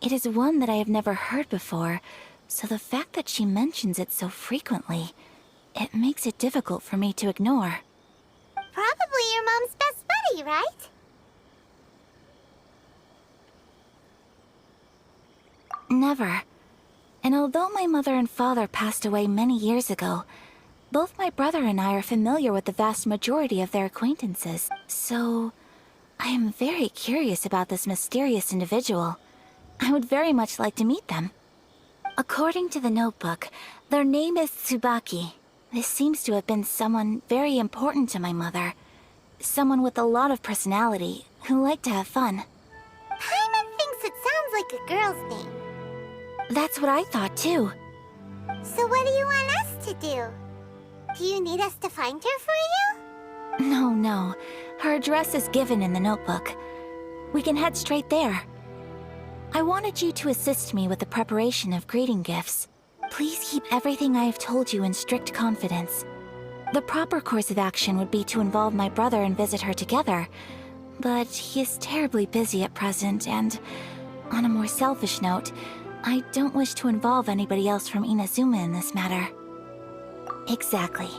[SPEAKER 5] It is one that I have never heard before, so the fact that she mentions it so frequently, it makes it difficult for me to ignore.
[SPEAKER 2] Probably your mom's best buddy, right?
[SPEAKER 5] Never. And although my mother and father passed away many years ago, both my brother and I are familiar with the vast majority of their acquaintances. So, I am very curious about this mysterious individual. I would very much like to meet them. According to the notebook, their name is Tsubaki. This seems to have been someone very important to my mother. Someone with a lot of personality, who liked to have fun.
[SPEAKER 2] Paimon thinks it sounds like a girl's name.
[SPEAKER 5] That's what I thought too.
[SPEAKER 2] So what do you want us to do? Do you need us to find her for you?
[SPEAKER 5] No. Her address is given in the notebook. We can head straight there. I wanted you to assist me with the preparation of greeting gifts. Please keep everything I have told you in strict confidence. The proper course of action would be to involve my brother and visit her together, but he is terribly busy at present, and on a more selfish note, I don't wish to involve anybody else from Inazuma in this matter. Exactly.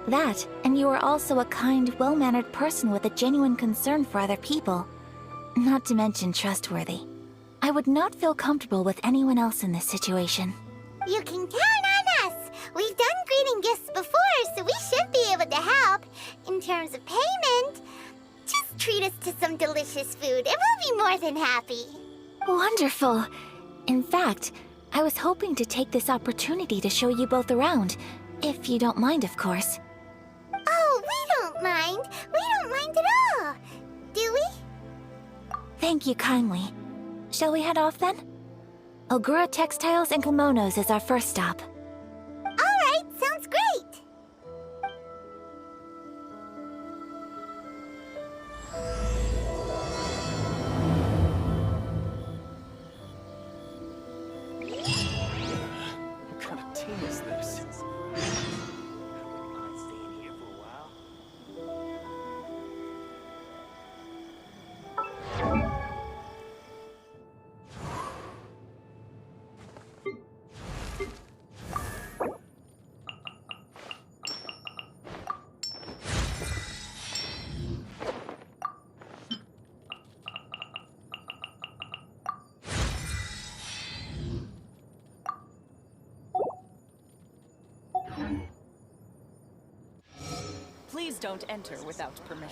[SPEAKER 5] That, and you are also a kind, well-mannered person with a genuine concern for other people. Not to mention trustworthy. I would not feel comfortable with anyone else in this situation.
[SPEAKER 2] You can count on us! We've done greeting gifts before, so we should be able to help. In terms of payment, just treat us to some delicious food and we'll be more than happy.
[SPEAKER 5] Wonderful! In fact, I was hoping to take this opportunity to show you both around, if you don't mind, of course.
[SPEAKER 2] Oh, we don't mind. We don't mind at all. Do we?
[SPEAKER 5] Thank you kindly. Shall we head off then? Ogura Textiles and Kimonos is our first stop.
[SPEAKER 2] Alright, sounds great!
[SPEAKER 3] What kind of tea is this?
[SPEAKER 22] Please don't enter without permission.